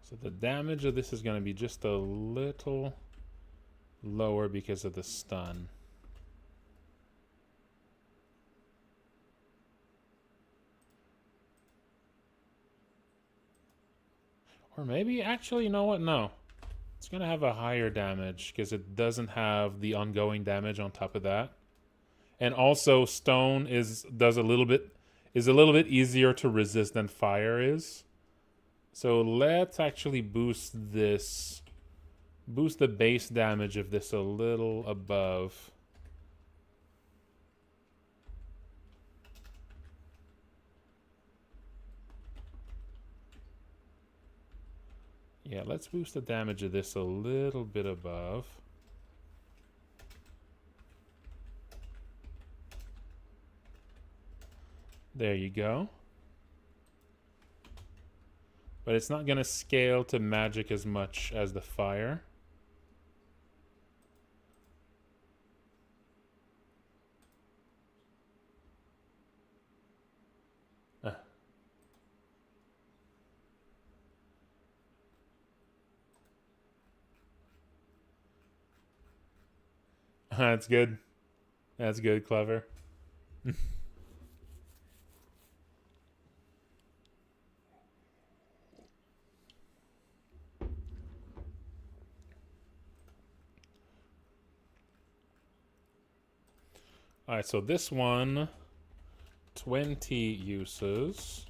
So the damage of this is going to be just a little lower because of the stun. Or maybe, actually, you know what? No. It's going to have a higher damage because it doesn't have the ongoing damage on top of that. And also, stone does a little bit... is a little bit easier to resist than fire is. So let's actually boost this. Boost the base damage of this a little above. Yeah, let's boost the damage of this a little bit above. There you go. But it's not going to scale to magic as much as the fire. That's good. That's good, clever. Alright, so this one, 20 uses.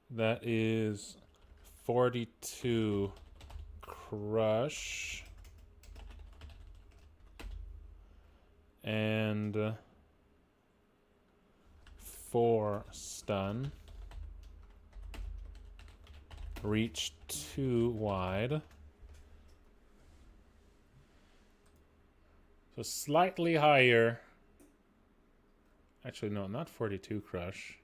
That is 42 crush. And 4 stun. Reach 2 wide. So slightly higher. Actually, no, not 42 crush.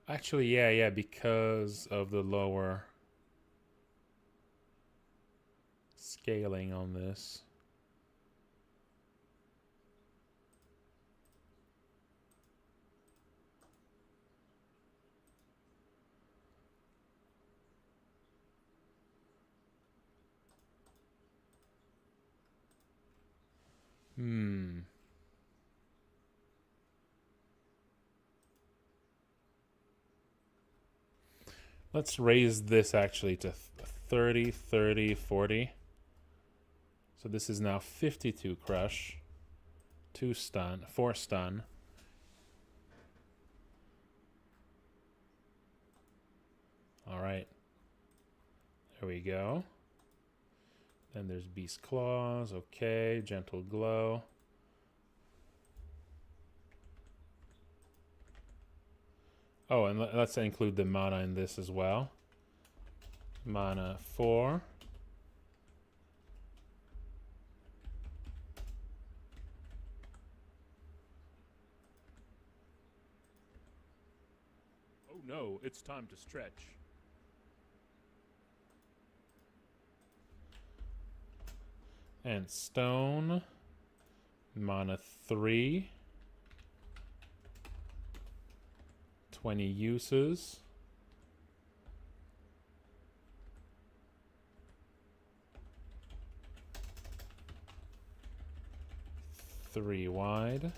Actually, yeah, because of the lower scaling on this. Let's raise this actually to 30, 30, 40. So this is now 52 crush, 2 stun, 4 stun. All right. There we go. Then there's Beast Claws. Okay. Gentle Glow. Oh, and let's include the mana in this as well. Mana 4. Oh no, it's time to stretch. And Stone. Mana 3. 20 uses. Three wide.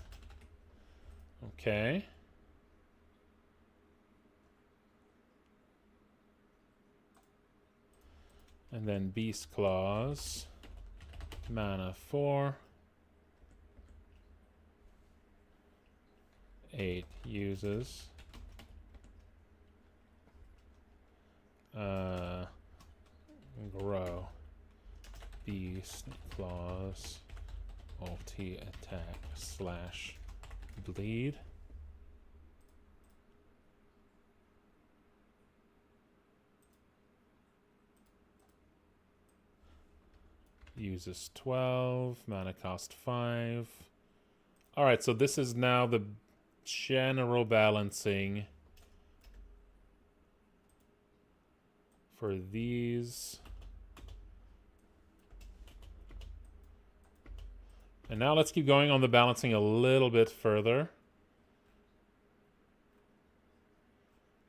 Okay. And then Beast Claws. Mana 4. 8 uses. Grow. Beast Claws. Multi attack slash bleed. Uses 12. Mana cost 5. Alright, so this is now the general balancing for these. And now let's keep going on the balancing a little bit further,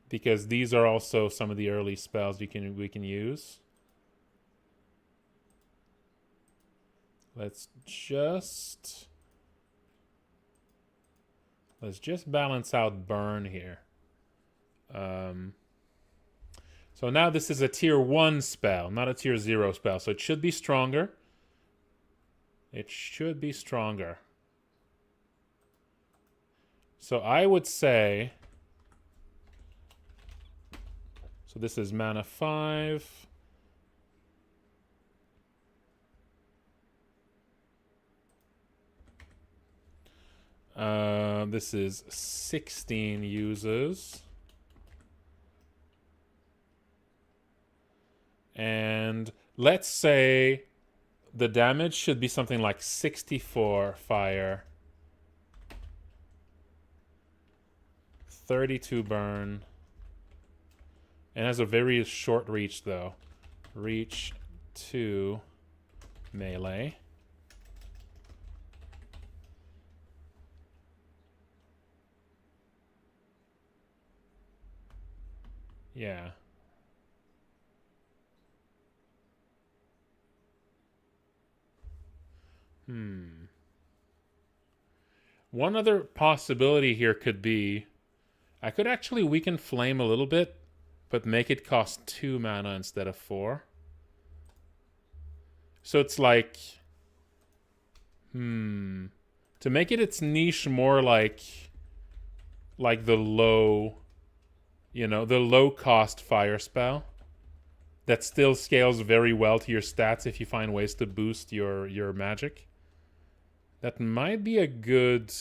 because these are also some of the early spells we can use. Let's just balance out burn here. So now this is a tier 1 spell, not a tier 0 spell. So it should be stronger. It should be stronger. So I would say... So this is mana 5. This is 16 uses. And let's say the damage should be something like 64 fire, 32 burn, and has a very short reach though. Reach 2 melee. Yeah. One other possibility here could be I could actually weaken Flame a little bit, but make it cost 2 mana instead of 4. So it's like... To make it its niche more like the low... You know, the low-cost fire spell that still scales very well to your stats if you find ways to boost your magic. That might be a good...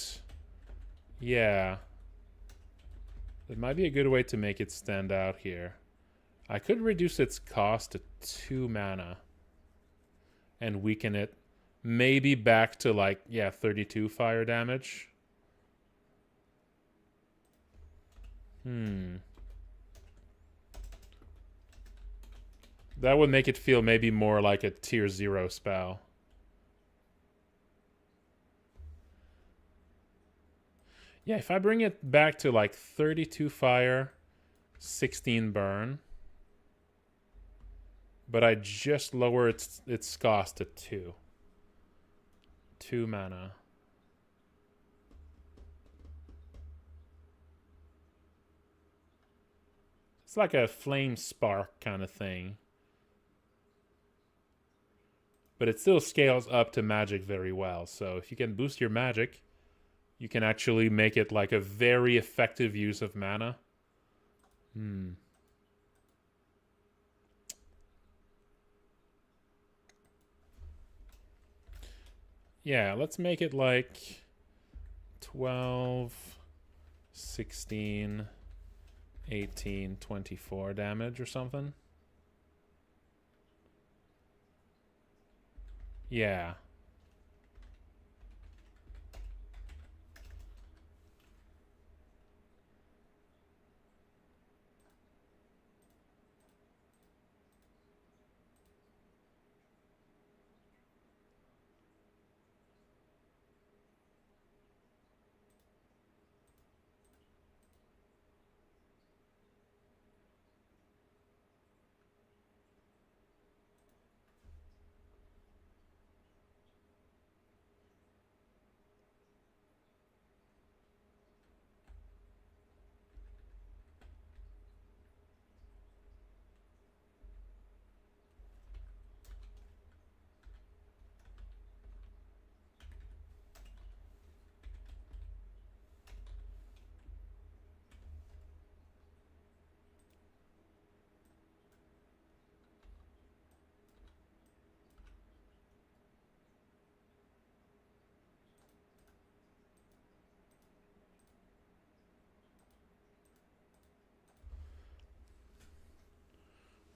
Yeah. That might be a good way to make it stand out here. I could reduce its cost to 2 mana. And weaken it maybe back to like, 32 fire damage. That would make it feel maybe more like a tier 0 spell. Yeah, if I bring it back to like 32 fire, 16 burn, but I just lower its cost to 2. 2 mana. It's like a flame spark kind of thing. But it still scales up to magic very well. So if you can boost your magic, you can actually make it like a very effective use of mana. Yeah, let's make it like 12, 16, 18, 24 damage or something. Yeah.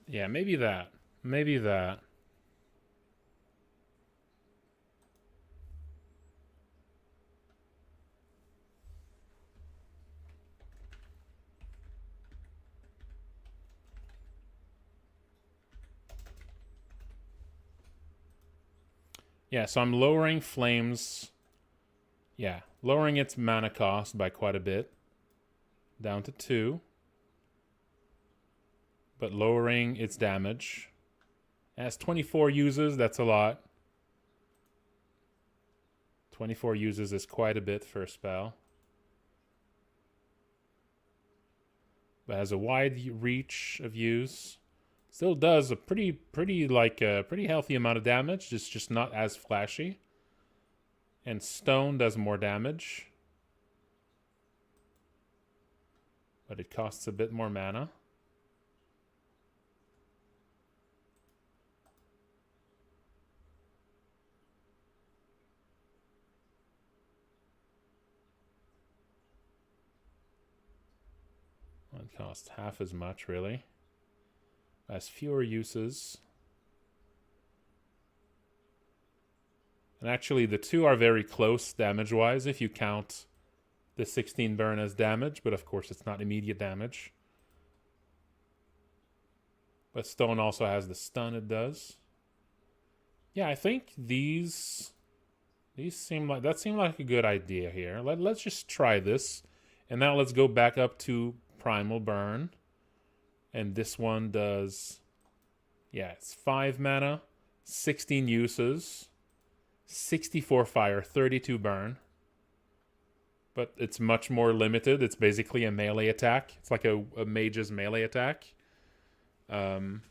Yeah, maybe that. Maybe that. Yeah, so I'm lowering Flames. Yeah, lowering its mana cost by quite a bit. Down to 2. But lowering its damage. It has 24 uses, that's a lot. 24 uses is quite a bit for a spell. But has a wide reach of use. Still does a pretty healthy amount of damage, just not as flashy. And stone does more damage. But it costs a bit more mana. It costs half as much, really. Has fewer uses. And actually, the two are very close damage-wise if you count the 16 burn as damage, but of course it's not immediate damage. But stone also has the stun it does. Yeah, I think these seem like a good idea here. Let's just try this. And now let's go back up to primal burn. And this one does, yeah, it's 5 mana, 16 uses, 64 fire, 32 burn. But it's much more limited. It's basically a melee attack. It's like a mage's melee attack. I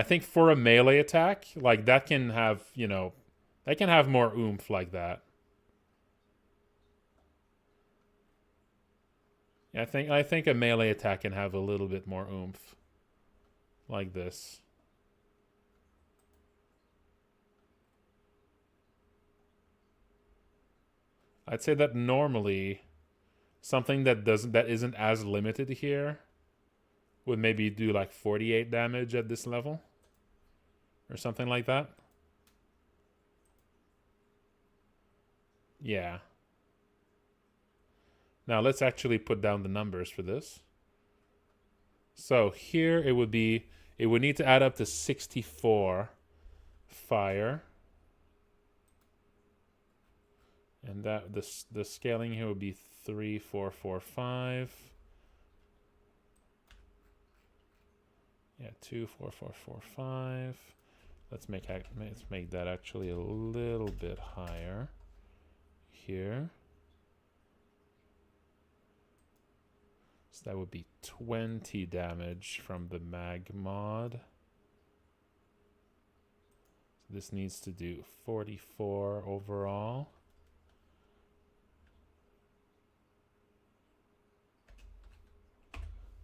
think for a melee attack, like that can have, that can have more oomph like that. I think a melee attack can have a little bit more oomph like this. I'd say that normally something that isn't as limited here would maybe do like 48 damage at this level or something like that. Yeah. Now let's actually put down the numbers for this. So here it would need to add up to 64 fire. And that the scaling here would be 3, 4, 4, 5. Yeah, 2, 4, 4, 4, 5. Let's make that actually a little bit higher here. So that would be 20 damage from the mag mod. So this needs to do 44 overall.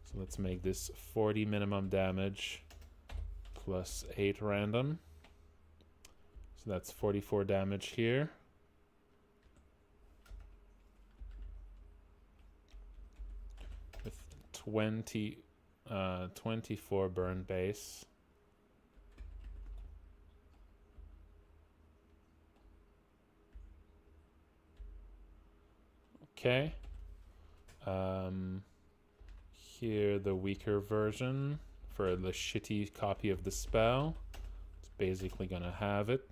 So let's make this 40 minimum damage plus 8 random. So that's 44 damage here. With 24 burn base. Okay. Here, the weaker version for the shitty copy of the spell. It's basically gonna have it.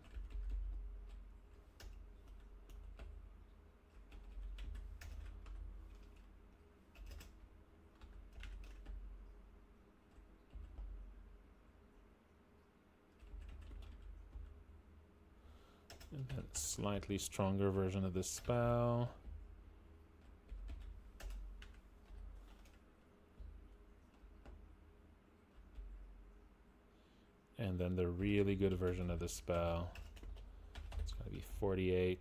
And then slightly stronger version of the spell. And then the really good version of the spell. It's going to be 48,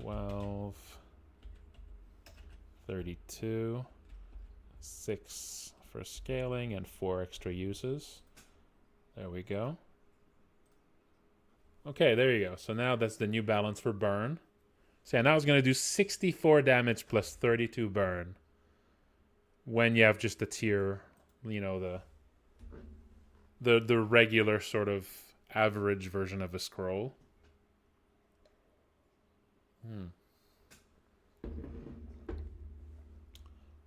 12, 32, 6 for scaling, and 4 extra uses. There we go. Okay, there you go. So now that's the new balance for burn. So yeah, now it's going to do 64 damage plus 32 burn. When you have just the tier, the regular sort of average version of a scroll.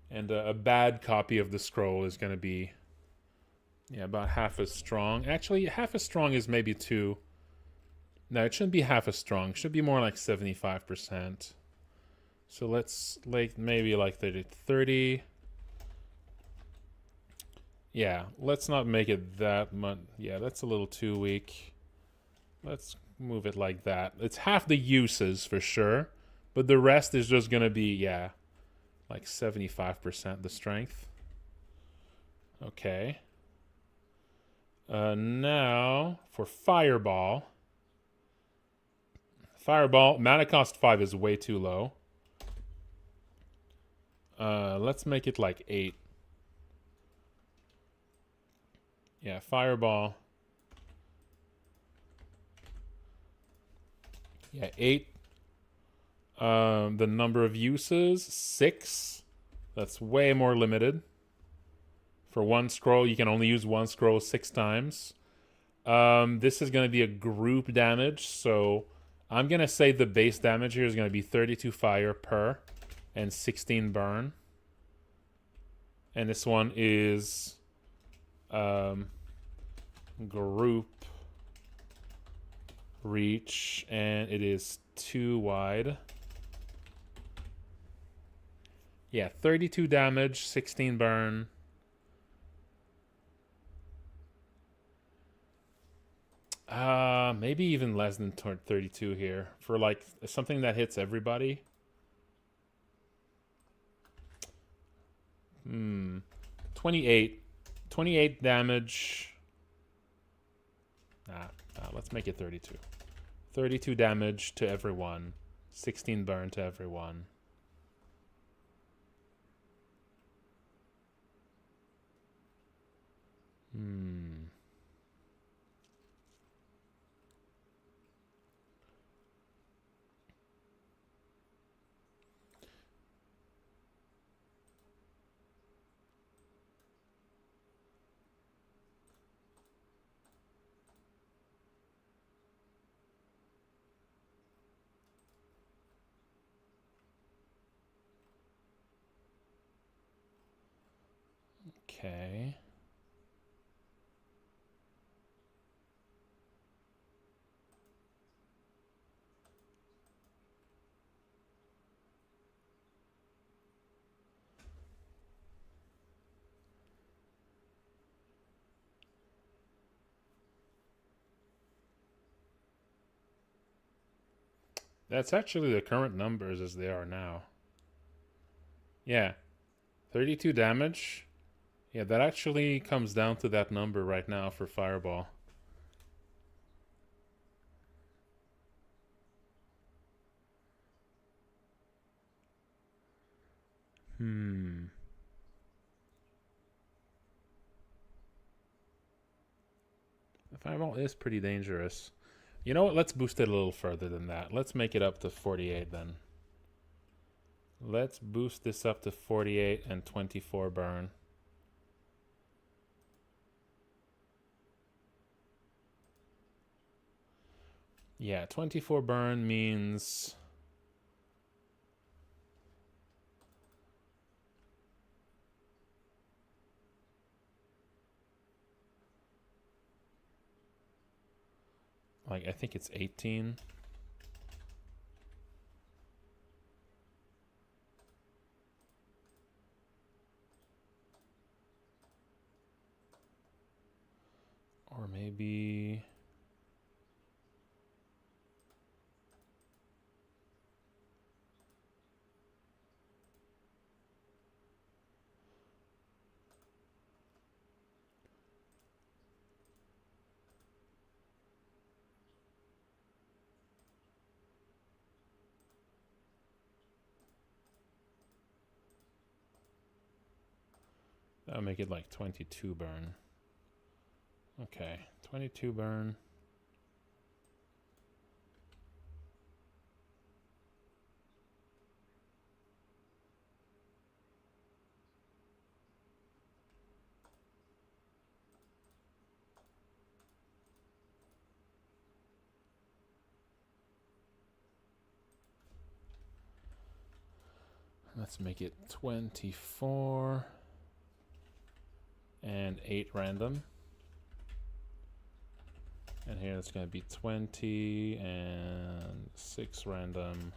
And a bad copy of the scroll is going to be, about half as strong. Actually, half as strong is maybe too. No, it shouldn't be half as strong. It should be more like 75%. So let's maybe like 30. Yeah, let's not make it that much. Yeah, that's a little too weak. Let's move it like that. It's half the uses for sure, but the rest is just gonna be, yeah, like 75% the strength. Okay. Now for Fireball. Fireball, mana cost 5 is way too low. Let's make it like 8. Yeah, Fireball. Yeah, 8. The number of uses, 6. That's way more limited. For one scroll, you can only use one scroll 6 times. This is going to be a group damage, so I'm going to say the base damage here is going to be 32 fire per and 16 burn. And this one is group reach, and it is 2 wide. Yeah, 32 damage, 16 burn. Maybe even less than 32 here for like something that hits everybody. 28 damage. Let's make it 32. 32 damage to everyone. 16 burn to everyone. Okay. That's actually the current numbers as they are now. Yeah. 32 damage. Yeah, that actually comes down to that number right now for Fireball. The Fireball is pretty dangerous. You know what? Let's boost it a little further than that. Let's make it up to 48 then. Let's boost this up to 48 and 24 burn. Yeah, 24 burn means... like, I think it's 18. Or maybe... that'll make it like 22 burn. Okay, 22 burn. Let's make it 24 and 8 random. And here it's going to be 20 and 6 random.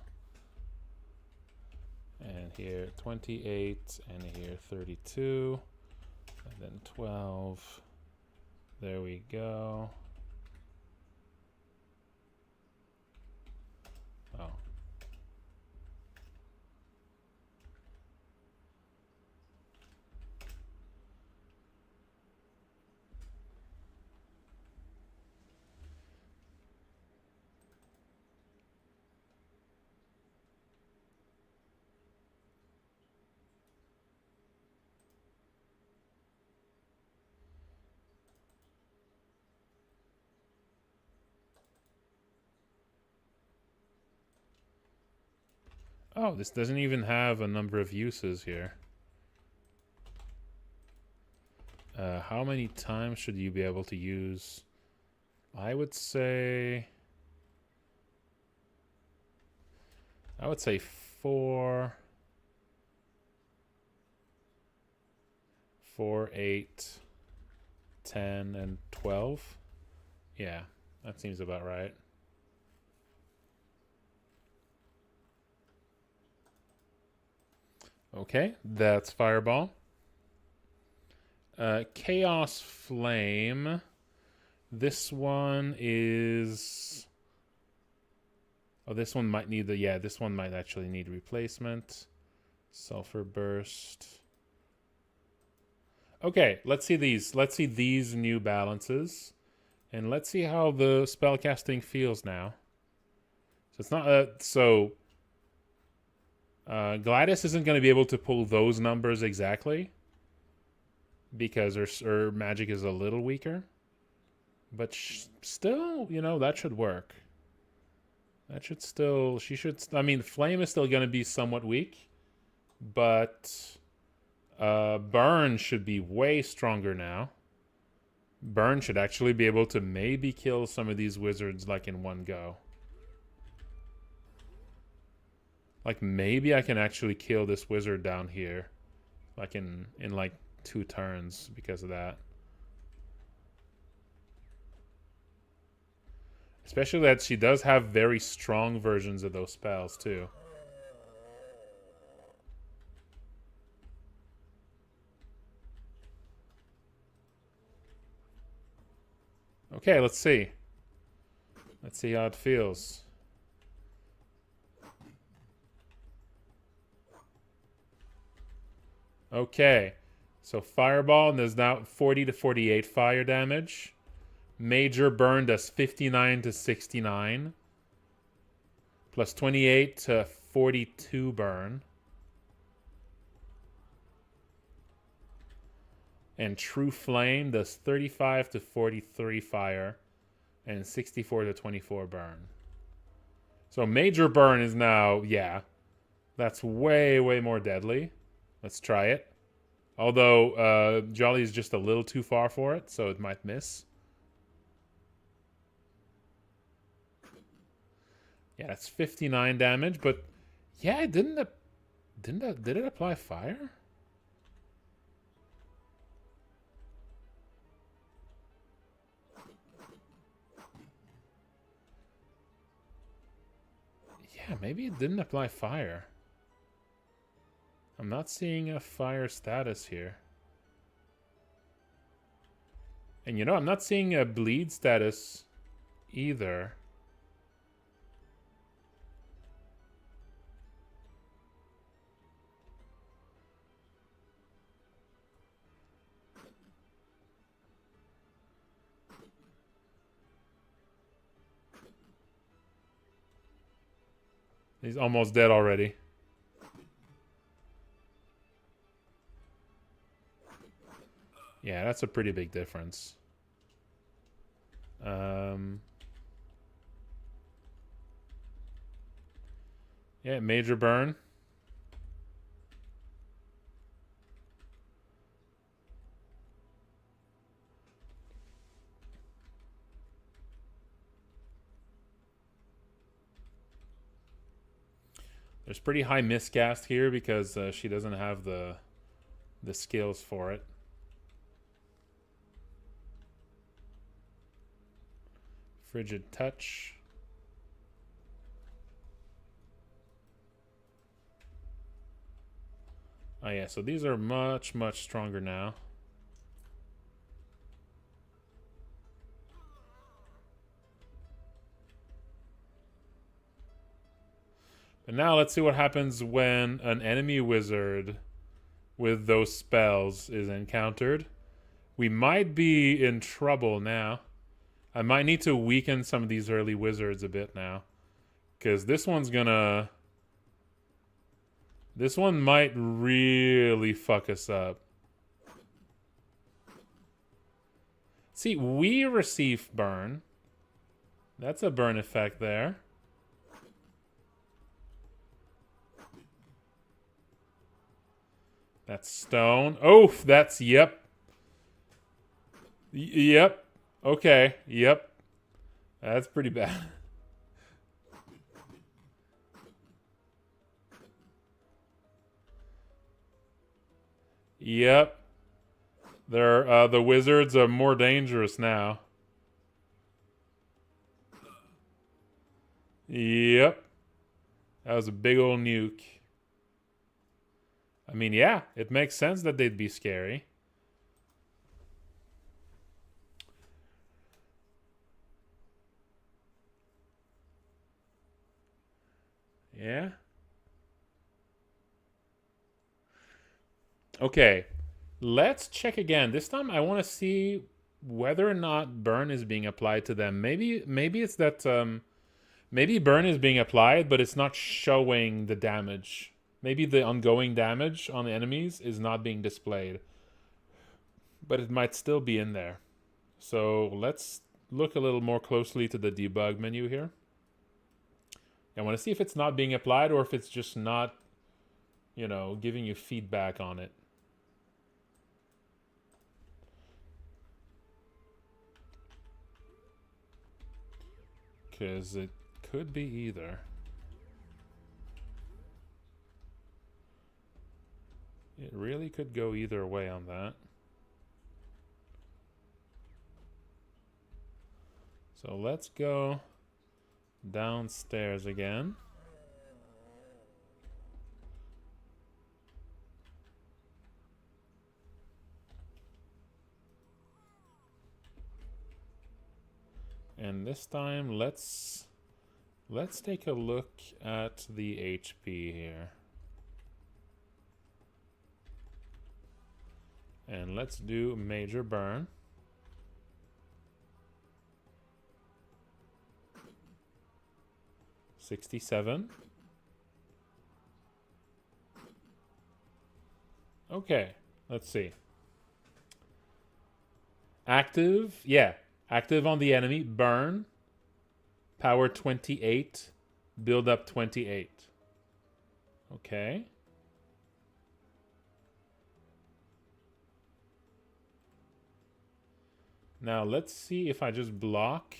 And here 28, and here 32, and then 12. There we go. Oh, this doesn't even have a number of uses here. How many times should you be able to use? I would say 4, 8, 10, and 12. Yeah, that seems about right. Okay, that's Fireball. Chaos Flame. This one is... Oh, this one might need the... Yeah, this one might actually need replacement. Sulfur Burst. Okay, let's see these. Let's see these new balances. And let's see how the spellcasting feels now. So it's not... Gladys isn't going to be able to pull those numbers exactly. Because her magic is a little weaker. But still, you know, that should work. That should still... She should... I mean, Flame is still going to be somewhat weak. But... Burn should be way stronger now. Burn should actually be able to maybe kill some of these wizards, like, in one go. Like, maybe I can actually kill this wizard down here. Like, in like, 2 turns because of that. Especially that she does have very strong versions of those spells, too. Okay, let's see. Let's see how it feels. Okay. So Fireball, and there's now 40 to 48 fire damage. Major Burn does 59 to 69. Plus 28 to 42 burn. And True Flame does 35 to 43 fire. And 64 to 24 burn. So Major Burn is now, yeah. That's way, way more deadly. Let's try it. Although Jolly is just a little too far for it, so it might miss. Yeah, that's 59 damage, but yeah, it did it apply fire? Yeah, maybe it didn't apply fire. I'm not seeing a fire status here. And you know, I'm not seeing a bleed status either. He's almost dead already. Yeah, that's a pretty big difference. Yeah, Major Burn. There's pretty high miscast here because she doesn't have the skills for it. Frigid Touch. Oh yeah, so these are much, much stronger now. But now let's see what happens when an enemy wizard with those spells is encountered. We might be in trouble now. I might need to weaken some of these early wizards a bit now. Because this one's gonna... This one might really fuck us up. See, we receive burn. That's a burn effect there. That's stone. Oh, that's, yep. Yep. Okay, yep. That's pretty bad. Yep. The wizards are more dangerous now. Yep. That was a big old nuke. I mean, yeah, it makes sense that they'd be scary. Yeah. Okay. Let's check again. This time I want to see whether or not burn is being applied to them. Maybe it's that maybe burn is being applied, but it's not showing the damage. Maybe the ongoing damage on the enemies is not being displayed. But it might still be in there. So let's look a little more closely to the debug menu here. I want to see if it's not being applied or if it's just not, you know, giving you feedback on it. Because it could be either. It really could go either way on that. So let's go downstairs again. And this time let's take a look at the HP here. And let's do major burn. $67. Okay, let's see. Active, yeah. Active on the enemy, burn. Power 28, build up 28. Okay. Now let's see if I just block,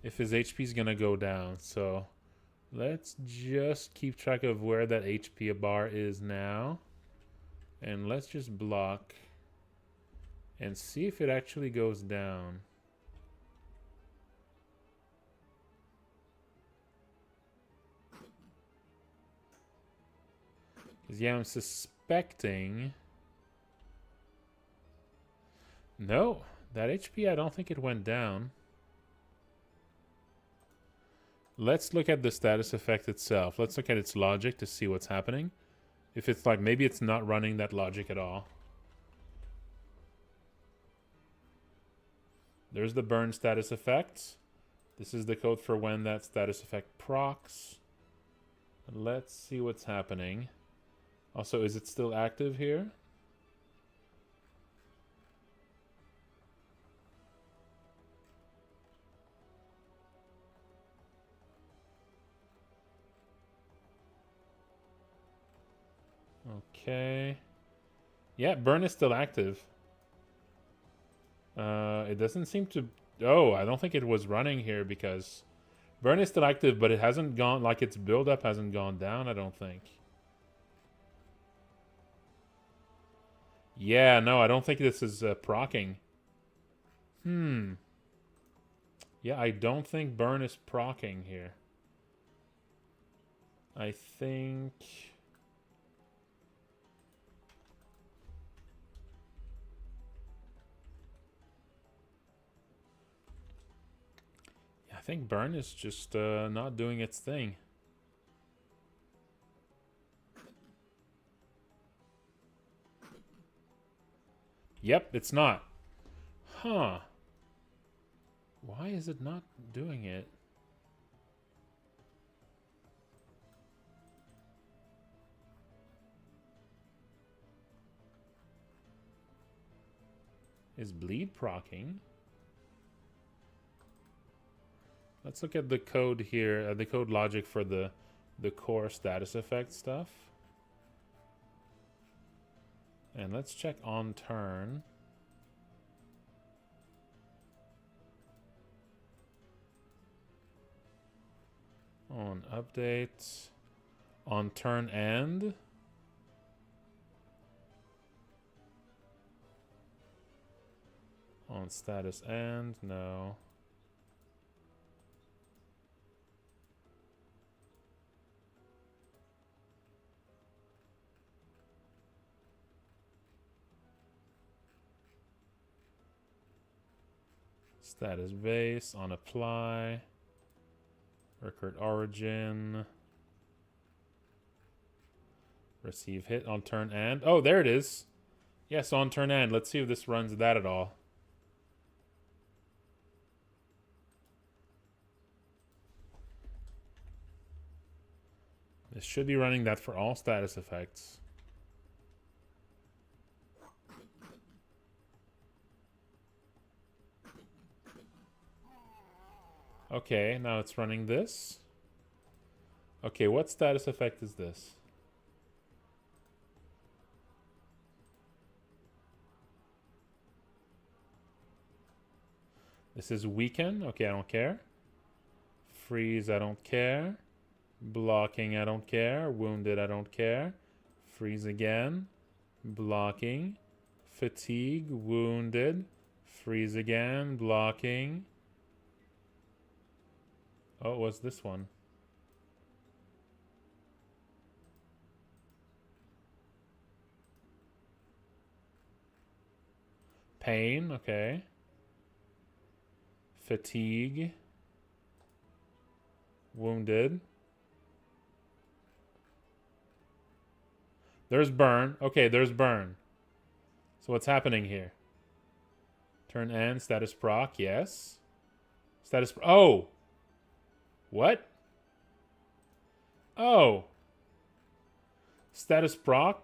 if his HP is gonna go down. So let's just keep track of where that HP bar is now. And let's just block and see if it actually goes down. Because, yeah, I'm suspecting... No, that HP, I don't think it went down. Let's look at the status effect itself. Let's look at its logic to see what's happening. If it's like, maybe it's not running that logic at all. There's the burn status effect. This is the code for when that status effect procs. Let's see what's happening. Also, is it still active here? Okay. Yeah, burn is still active. It doesn't seem to... Oh, I don't think it was running here because... Burn is still active, but it hasn't gone... Like, its buildup hasn't gone down, I don't think. Yeah, no, I don't think this is proccing. Yeah, I don't think burn is proccing here. I think... I think burn is just not doing its thing. Yep, it's not. Huh. Why is it not doing it? Is bleed proccing? Let's look at the code here, the code logic for the core status effect stuff. And let's check on turn. On update. On turn end. On status end, no. Status base, on apply. Record origin. Receive hit on turn end. Oh, there it is. Yes, on turn end. Let's see if this runs that at all. This should be running that for all status effects. Okay, now it's running this. Okay, what status effect is this? This is weaken. Okay, I don't care. Freeze, I don't care. Blocking, I don't care. Wounded, I don't care. Freeze again. Blocking. Fatigue, wounded. Freeze again. Blocking. Oh, it was this one. Pain, okay. Fatigue. Wounded. There's burn. Okay, there's burn. So what's happening here? Turn end, status proc, yes. Status oh! What? Oh. Status proc?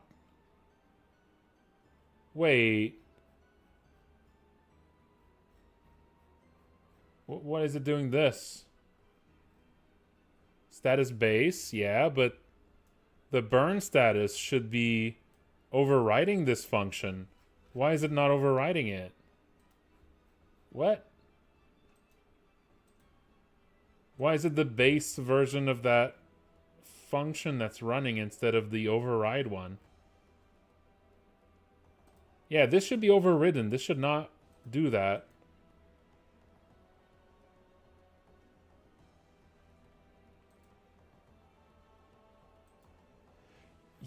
Wait. What is it doing this? Status base, yeah, but the burn status should be overriding this function. Why is it not overriding it? What? Why is it the base version of that function that's running instead of the override one? Yeah, this should be overridden. This should not do that.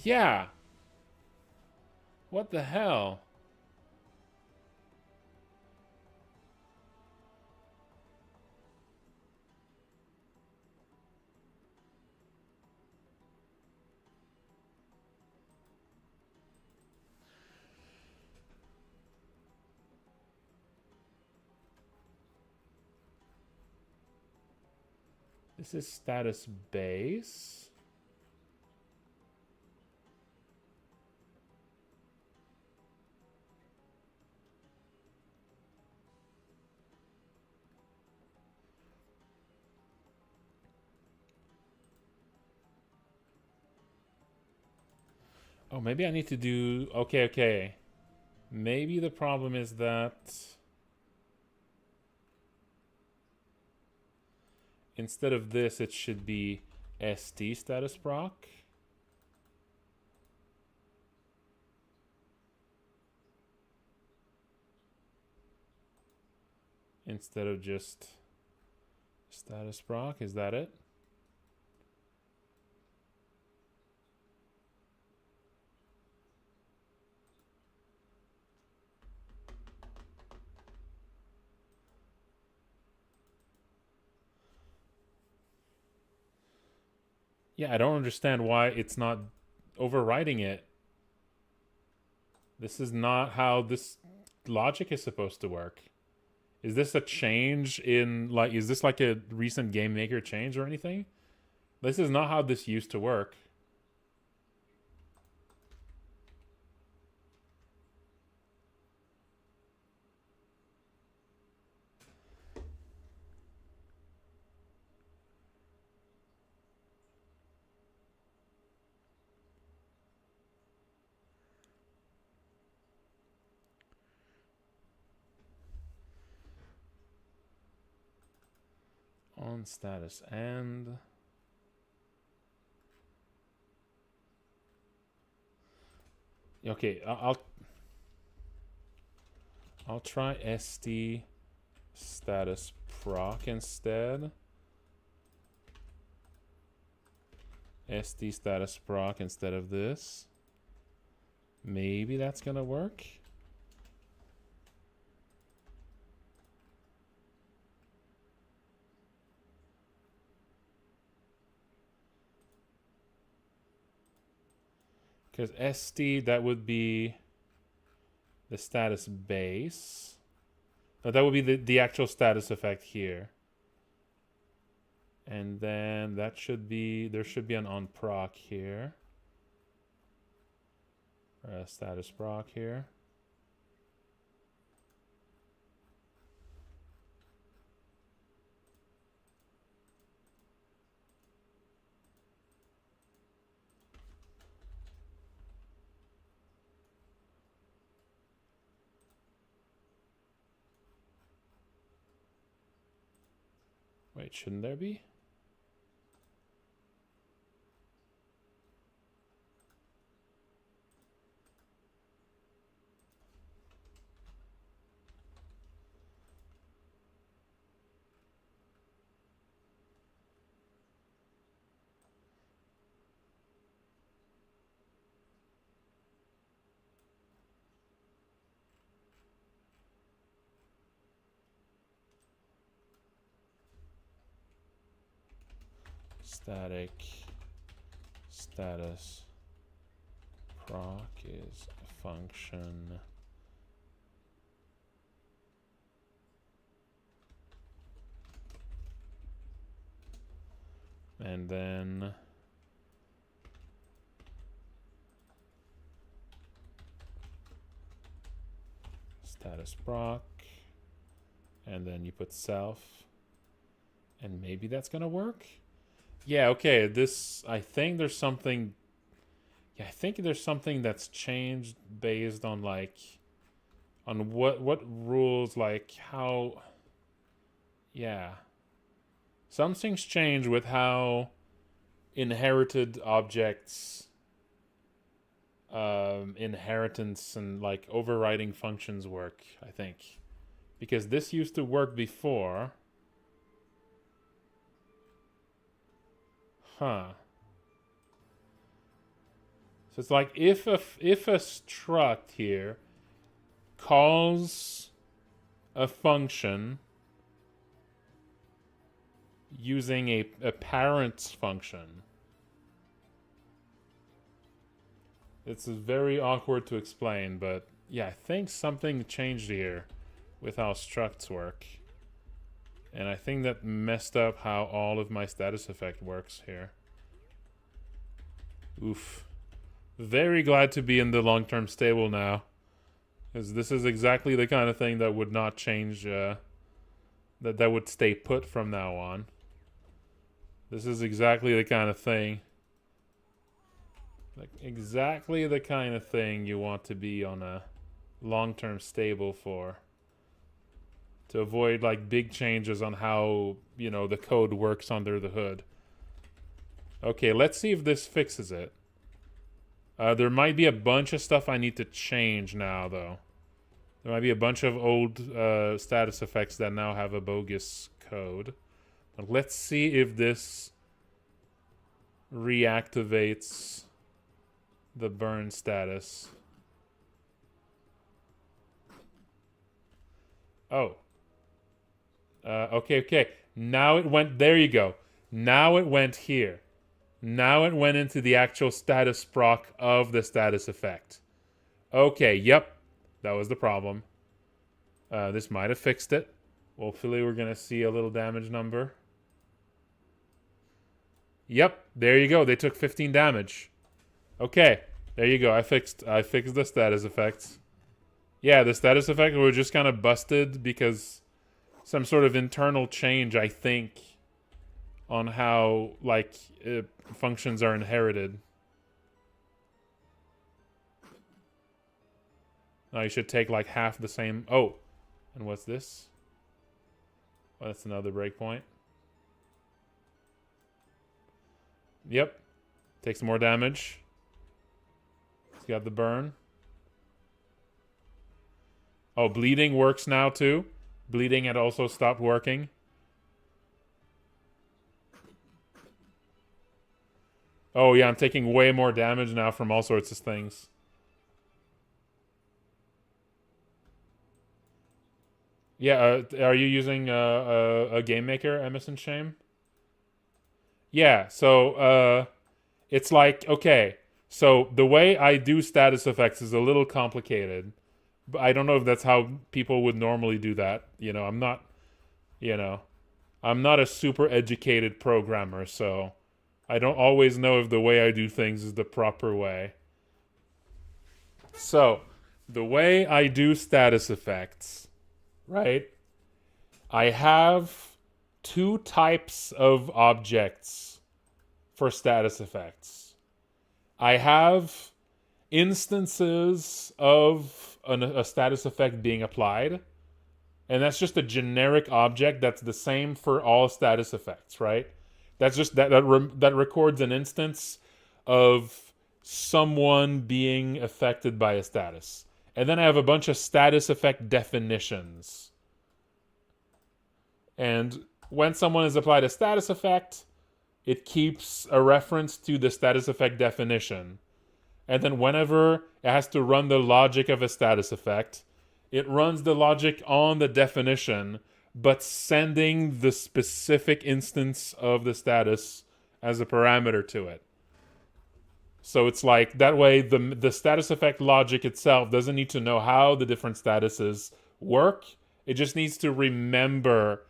Yeah. What the hell? This is status base. Oh, maybe I need to do... Okay. Maybe the problem is that... instead of this, it should be ST status proc. Instead of just status proc, is that it? Yeah, I don't understand why it's not overriding it. This is not how this logic is supposed to work. Is this a change in, like, is this like a recent game maker change or anything? This is not how this used to work. On status and okay, I'll try st status proc instead. St status proc instead of this. Maybe that's gonna work. Because st, that would be the status base. No, that would be the actual status effect here. And then that should be, there should be an on proc here. Or a status proc here. Wait, shouldn't there be? Static status proc is a function. And then status proc, and then you put self, and maybe that's gonna work. Yeah, okay, this, I think there's something, yeah, I think there's something that's changed based on, like, on what rules, like, how, yeah. Something's changed with how inherited objects, inheritance and, like, overriding functions work, I think. Because this used to work before. Huh. So it's like if a struct here calls a function using a parent's function. It's very awkward to explain, but yeah, I think something changed here with how structs work. And I think that messed up how all of my status effect works here. Oof. Very glad to be in the long-term stable now. Because this is exactly the kind of thing that would not change, that would stay put from now on. This is exactly the kind of thing. Like, exactly the kind of thing you want to be on a long-term stable for. To avoid, like, big changes on how, you know, the code works under the hood. Okay, let's see if this fixes it. There might be a bunch of stuff I need to change now, though. There might be a bunch of old status effects that now have a bogus code. But let's see if this reactivates the burn status. Oh. Okay. Now it went, there you go. Now it went here. Now it went into the actual status proc of the status effect. Okay, yep. That was the problem. This might have fixed it. Hopefully we're going to see a little damage number. Yep, there you go. They took 15 damage. Okay, there you go. I fixed the status effects. Yeah, the status effects were just kind of busted because some sort of internal change, I think, on how, like, functions are inherited. Now you should take, like, half the same... Oh, and what's this? Oh, that's another breakpoint. Yep. Takes more damage. He's got the burn. Oh, bleeding works now too. Bleeding had also stopped working. Oh yeah, I'm taking way more damage now from all sorts of things. Yeah, are you using a game maker, Emerson Shame? Yeah, so it's like, okay, so the way I do status effects is a little complicated. But I don't know if that's how people would normally do that. You know, I'm not a super educated programmer, so I don't always know if the way I do things is the proper way. So, the way I do status effects, right? I have two types of objects for status effects. I have instances of a status effect being applied, and that's just a generic object that's the same for all status effects, right? That's just that records an instance of someone being affected by a status. And then I have a bunch of status effect definitions. And when someone is applied a status effect, it keeps a reference to the status effect definition. And then whenever it has to run the logic of a status effect, it runs the logic on the definition, but sending the specific instance of the status as a parameter to it. So it's like, that way the status effect logic itself doesn't need to know how the different statuses work. It just needs to remember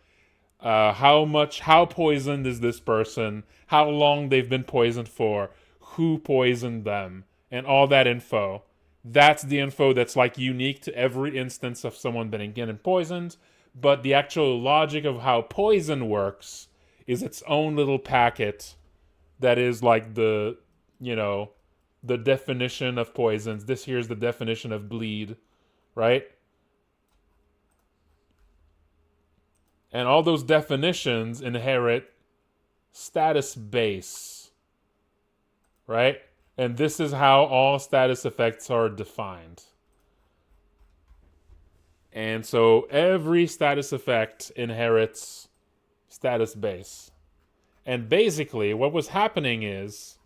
how poisoned is this person, how long they've been poisoned for, who poisoned them, and all that info. That's the info that's like unique to every instance of someone being getting poisoned. But the actual logic of how poison works is its own little packet that is like the definition of poisons. This here is the definition of bleed, right? And all those definitions inherit status base, right? And this is how all status effects are defined. And so every status effect inherits status base. And basically what was happening is,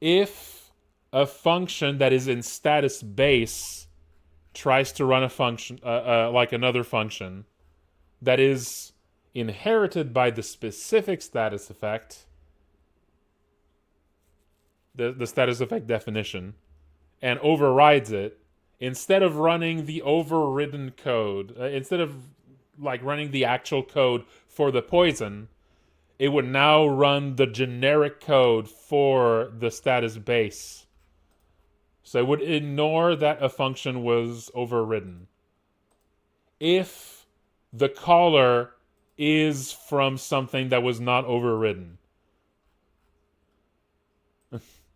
if a function that is in status base tries to run a function, like another function, that is inherited by the specific status effect, the status effect definition, and overrides it, instead of running the overridden code, instead of like running the actual code for the poison, it would now run the generic code for the status base. So it would ignore that a function was overridden. If the caller is from something that was not overridden.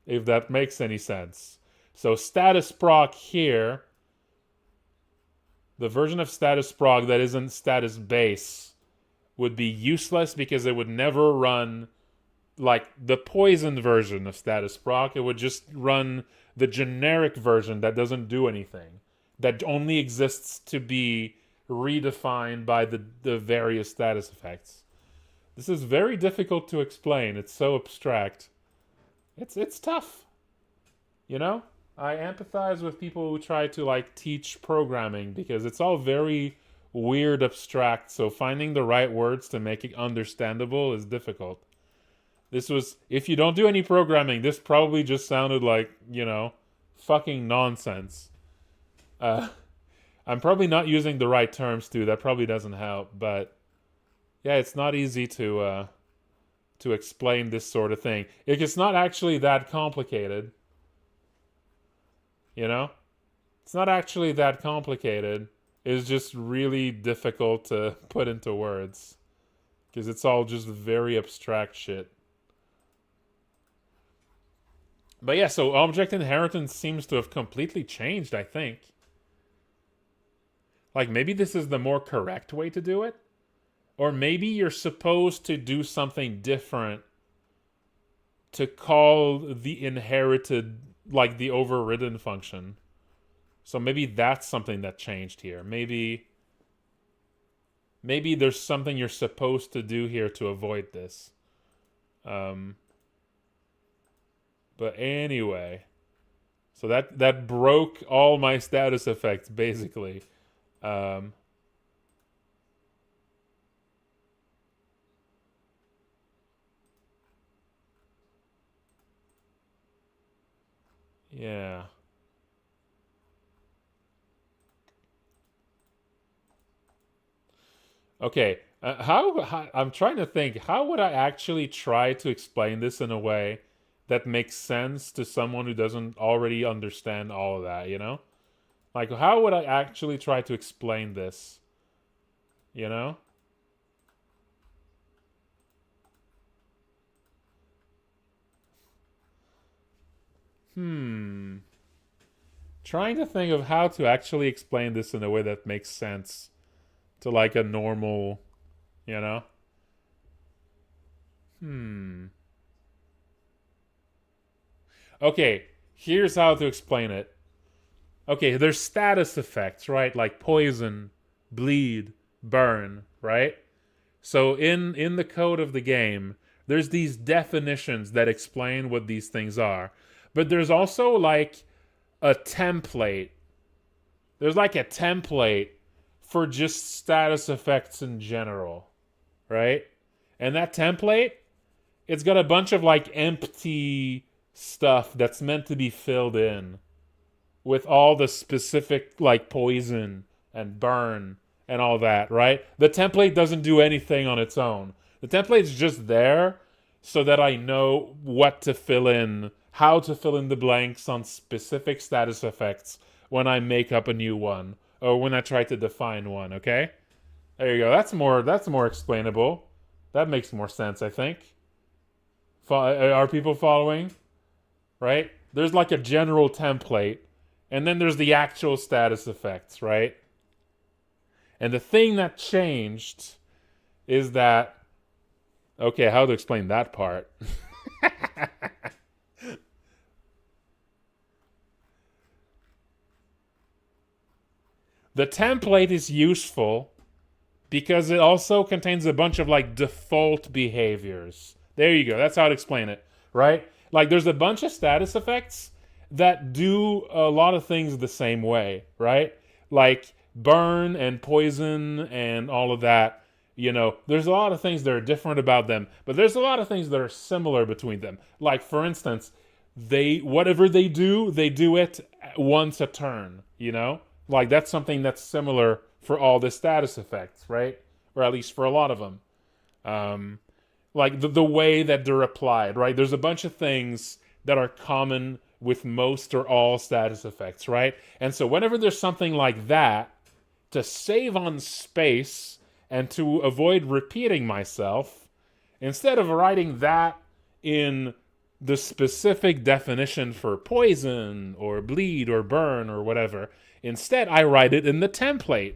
If that makes any sense. So status proc here, the version of status proc that isn't status base would be useless because it would never run like the poisoned version of status proc. It would just run the generic version that doesn't do anything, that only exists to be redefined by the various status effects. This is very difficult to explain. It's so abstract. It's tough. You know? I empathize with people who try to like teach programming because it's all very weird, abstract. So finding the right words to make it understandable is difficult. This was, if you don't do any programming, this probably just sounded like, fucking nonsense. I'm probably not using the right terms too. That probably doesn't help. But yeah, it's not easy to explain this sort of thing. It's not actually that complicated. It's not actually that complicated. It's just really difficult to put into words because it's all just very abstract shit. But yeah, so object inheritance seems to have completely changed, I think. Like, maybe this is the more correct way to do it. Or maybe you're supposed to do something different to call the inherited, like the overridden function. So maybe that's something that changed here. Maybe there's something you're supposed to do here to avoid this. But anyway, so that broke all my status effects basically. Yeah. Okay. How I'm trying to think. How would I actually try to explain this in a way that makes sense to someone who doesn't already understand all of that? You know, like how would I actually try to explain this? You know. Hmm. Trying to think of how to actually explain this in a way that makes sense to like a normal, you know? Hmm. Okay, here's how to explain it. Okay, there's status effects, right? Like poison, bleed, burn, right? So in the code of the game, there's these definitions that explain what these things are. But there's also like a template. There's like a template for just status effects in general, right? And that template, it's got a bunch of like empty stuff that's meant to be filled in with all the specific like poison and burn and all that, right? The template doesn't do anything on its own. The template's just there so that I know what to fill in, how to fill in the blanks on specific status effects when I make up a new one or when I try to define one, okay? There you go. That's more explainable. That makes more sense, I think. Are people following? Right? There's like a general template, and then there's the actual status effects, right? And the thing that changed is that, okay, how to explain that part? The template is useful because it also contains a bunch of like default behaviors. There you go. That's how to explain it, right? Like there's a bunch of status effects that do a lot of things the same way, right? Like burn and poison and all of that. You know, there's a lot of things that are different about them, but there's a lot of things that are similar between them. Like for instance, whatever they do it once a turn, you know? Like that's something that's similar for all the status effects, right? Or at least for a lot of them. Like the way that they're applied, right? There's a bunch of things that are common with most or all status effects, right? And so whenever there's something like that, to save on space and to avoid repeating myself, instead of writing that in the specific definition for poison or bleed or burn or whatever, instead I write it in the template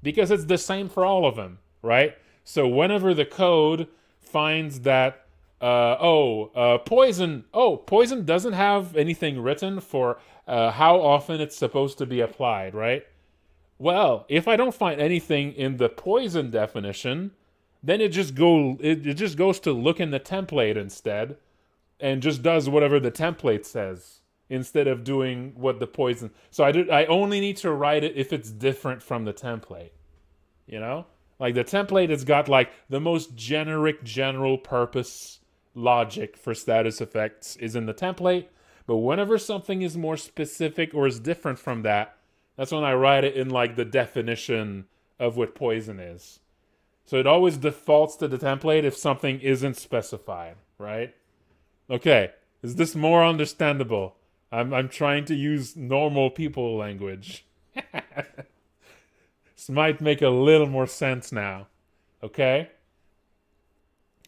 because it's the same for all of them, right? So whenever the code finds that poison doesn't have anything written for how often it's supposed to be applied, right? Well, if I don't find anything in the poison definition, then it just goes to look in the template instead and just does whatever the template says instead of doing what the poison. So I only need to write it if it's different from the template. You know? Like the template has got like the most generic general purpose logic for status effects is in the template, but whenever something is more specific or is different from that, that's when I write it in like the definition of what poison is. So it always defaults to the template if something isn't specified, right? Okay, is this more understandable? I'm trying to use normal people language. This might make a little more sense now. Okay?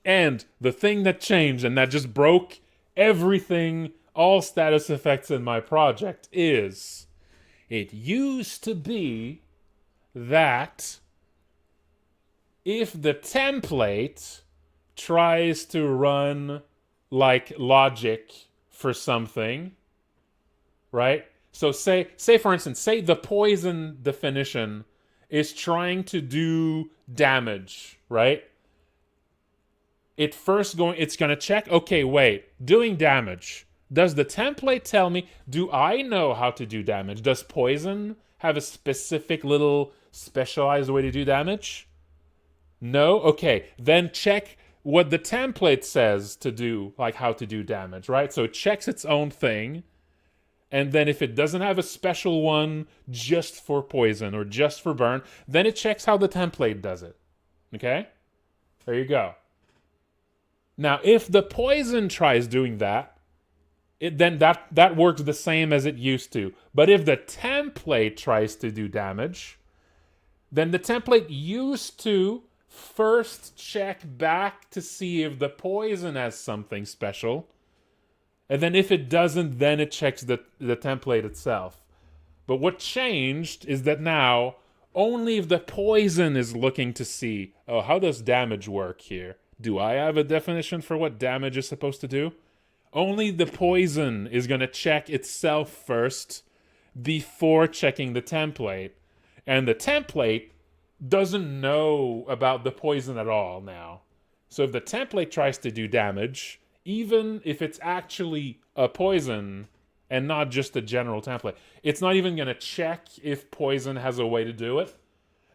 And the thing that changed and that just broke everything, all status effects in my project is it used to be that if the template tries to run like logic for something, right? So say for instance, say the poison definition is trying to do damage, right? It's going to check, okay, wait, doing damage. Does the template tell me, do I know how to do damage? Does poison have a specific little specialized way to do damage? No? Okay, then check what the template says to do, like how to do damage, right? So it checks its own thing, and then if it doesn't have a special one just for poison or just for burn, then it checks how the template does it. Okay? There you go. Now, if the poison tries doing that, then that works the same as it used to. But if the template tries to do damage, then the template used to first check back to see if the poison has something special. And then if it doesn't, then it checks the template itself. But what changed is that now only if the poison is looking to see, oh, how does damage work here? Do I have a definition for what damage is supposed to do? Only the poison is going to check itself first before checking the template. And the template doesn't know about the poison at all now. So if the template tries to do damage, even if it's actually a poison and not just a general template, it's not even going to check if poison has a way to do it.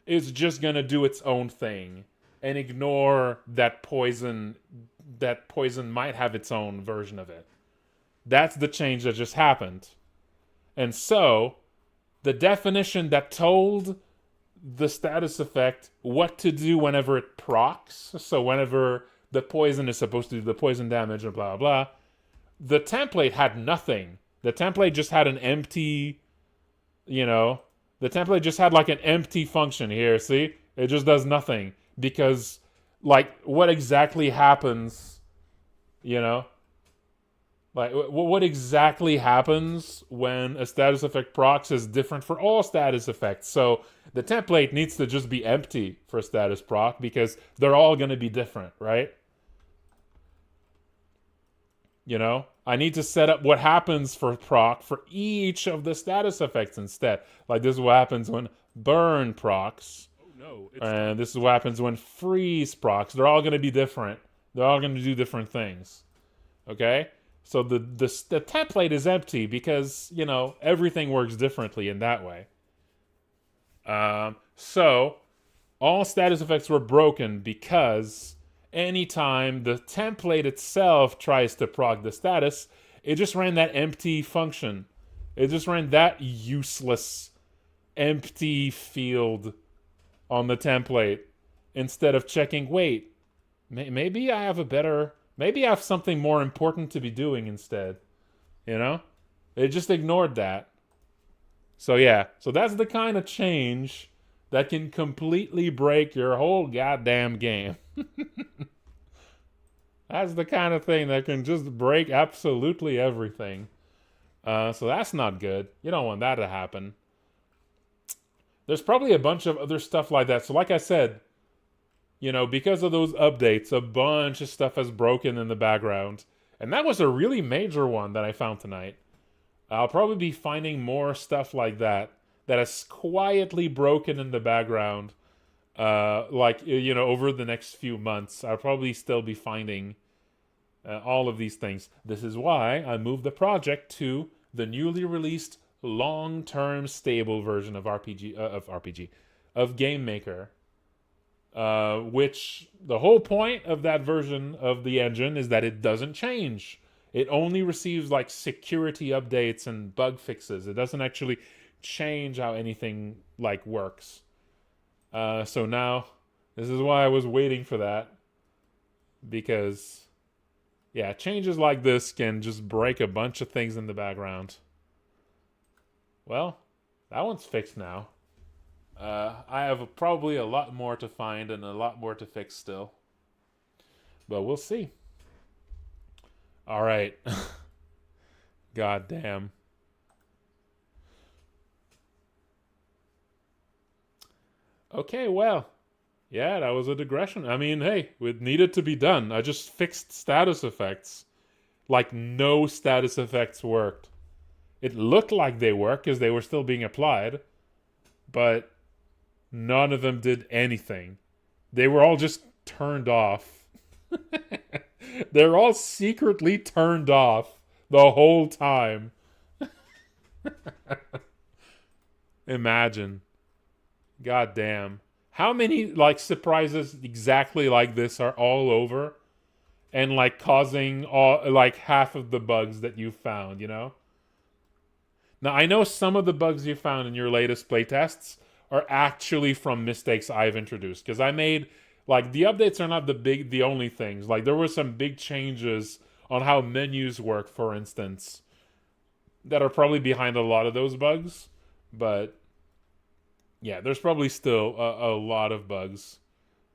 It's just going to do its own thing and ignore that poison might have its own version of it. That's the change that just happened. And so, the definition that told the status effect what to do whenever it procs, so whenever the poison is supposed to do the poison damage and blah, blah, blah, the template had nothing. The template just had an empty, the template just had like an empty function here, see? It just does nothing. Because, like, what exactly happens, like, what exactly happens when a status effect procs is different for all status effects? So the template needs to just be empty for status proc because they're all going to be different, right? I need to set up what happens for proc for each of the status effects instead. Like, this is what happens when burn procs. And this is what happens when freeze procs. They're all going to be different. They're all going to do different things. Okay? So the template is empty because, everything works differently in that way. So all status effects were broken because anytime the template itself tries to proc the status, it just ran that empty function. It just ran that useless empty field on the template instead of checking, wait, maybe I have something more important to be doing instead. It just ignored that. So yeah, so that's the kind of change that can completely break your whole goddamn game. That's the kind of thing that can just break absolutely everything. So that's not good. You don't want that to happen. There's probably a bunch of other stuff like that. So like I said, because of those updates, a bunch of stuff has broken in the background. And that was a really major one that I found tonight. I'll probably be finding more stuff like that has quietly broken in the background. Over the next few months. I'll probably still be finding all of these things. This is why I moved the project to the newly released long-term stable version of of Game Maker, which the whole point of that version of the engine is that it doesn't change. It only receives like security updates and bug fixes. It doesn't actually change how anything like works. So now this is why I was waiting for that, because changes like this can just break a bunch of things in the background. Well, that one's fixed now. I have probably a lot more to find and a lot more to fix still. But we'll see. All right. God damn. Okay, well. Yeah, that was a digression. I mean, hey, it needed to be done. I just fixed status effects. Like no status effects worked. It looked like they worked because they were still being applied, but none of them did anything. They were all just turned off. They're all secretly turned off the whole time. Imagine. God damn. How many like surprises exactly like this are all over and like causing all like half of the bugs that you found, you know? Now I know some of the bugs you found in your latest playtests are actually from mistakes I've introduced because I made like the updates are not the only things. Like there were some big changes on how menus work, for instance, that are probably behind a lot of those bugs. But yeah, there's probably still a lot of bugs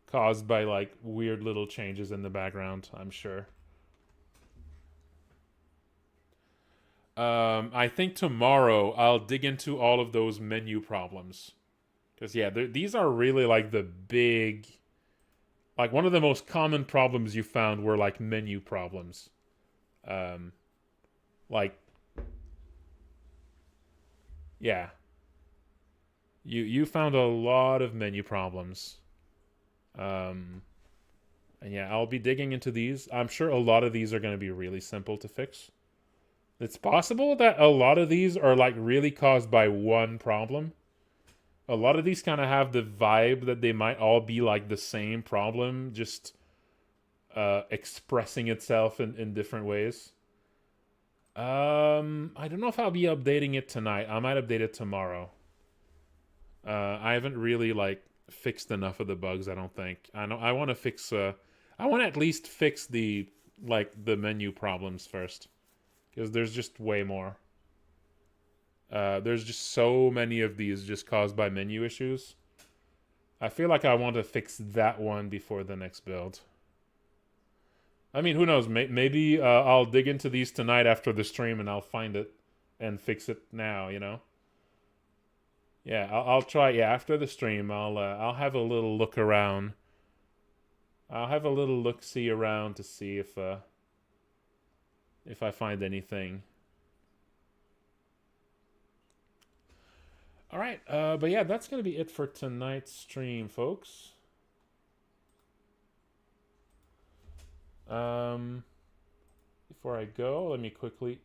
caused by like weird little changes in the background, I'm sure. I think tomorrow I'll dig into all of those menu problems. Because, yeah, these are really like the big. Like, one of the most common problems you found were like menu problems. Um, like, yeah. You found a lot of menu problems. Um, and yeah, I'll be digging into these. I'm sure a lot of these are going to be really simple to fix. It's possible that a lot of these are like really caused by one problem. A lot of these kind of have the vibe that they might all be like the same problem, just expressing itself in different ways. I don't know if I'll be updating it tonight. I might update it tomorrow. I haven't really like fixed enough of the bugs. I don't think. I know. I want to fix. I want to at least fix the like the menu problems first, because there's just way more. There's just so many of these just caused by menu issues. I feel like I want to fix that one before the next build. I mean, who knows? Maybe I'll dig into these tonight after the stream and I'll find it and fix it now. You know? Yeah, I'll try. Yeah, after the stream, I'll have a little look around. I'll have a little look see around to see if I find anything. All right, but yeah, that's going to be it for tonight's stream, folks. Before I go, let me quickly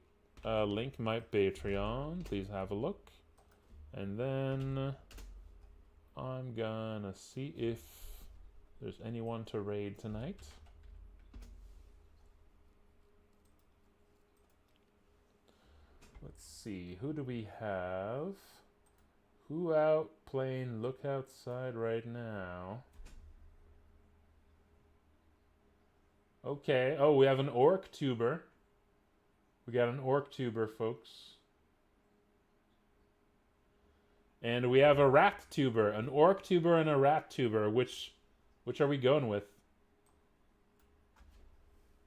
link my Patreon. Please have a look. And then I'm gonna see if there's anyone to raid tonight. Let's see, who do we have? Who out playing Look Outside right now? Okay, oh, we have an orc tuber. We got an orc tuber, folks. And we have a rat tuber, an orc tuber and a rat tuber. Which are we going with?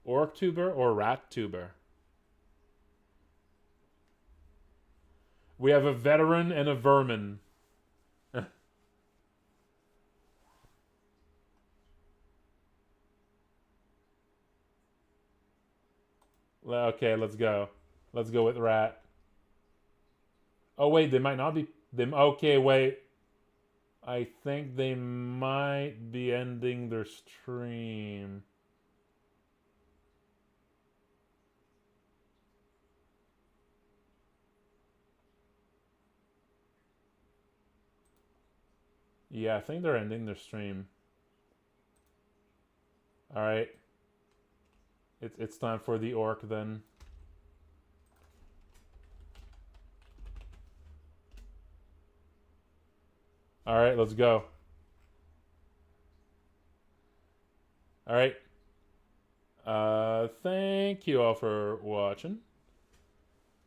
Orc tuber or rat tuber? We have a veteran and a vermin. Okay, let's go. Let's go with rat. Oh wait, they might not be them. Okay, wait. I think they might be ending their stream. Yeah, I think they're ending their stream. All right. It's time for the orc then. All right, let's go. All right. Thank you all for watching.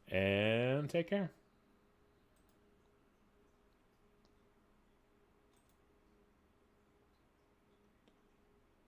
And take care.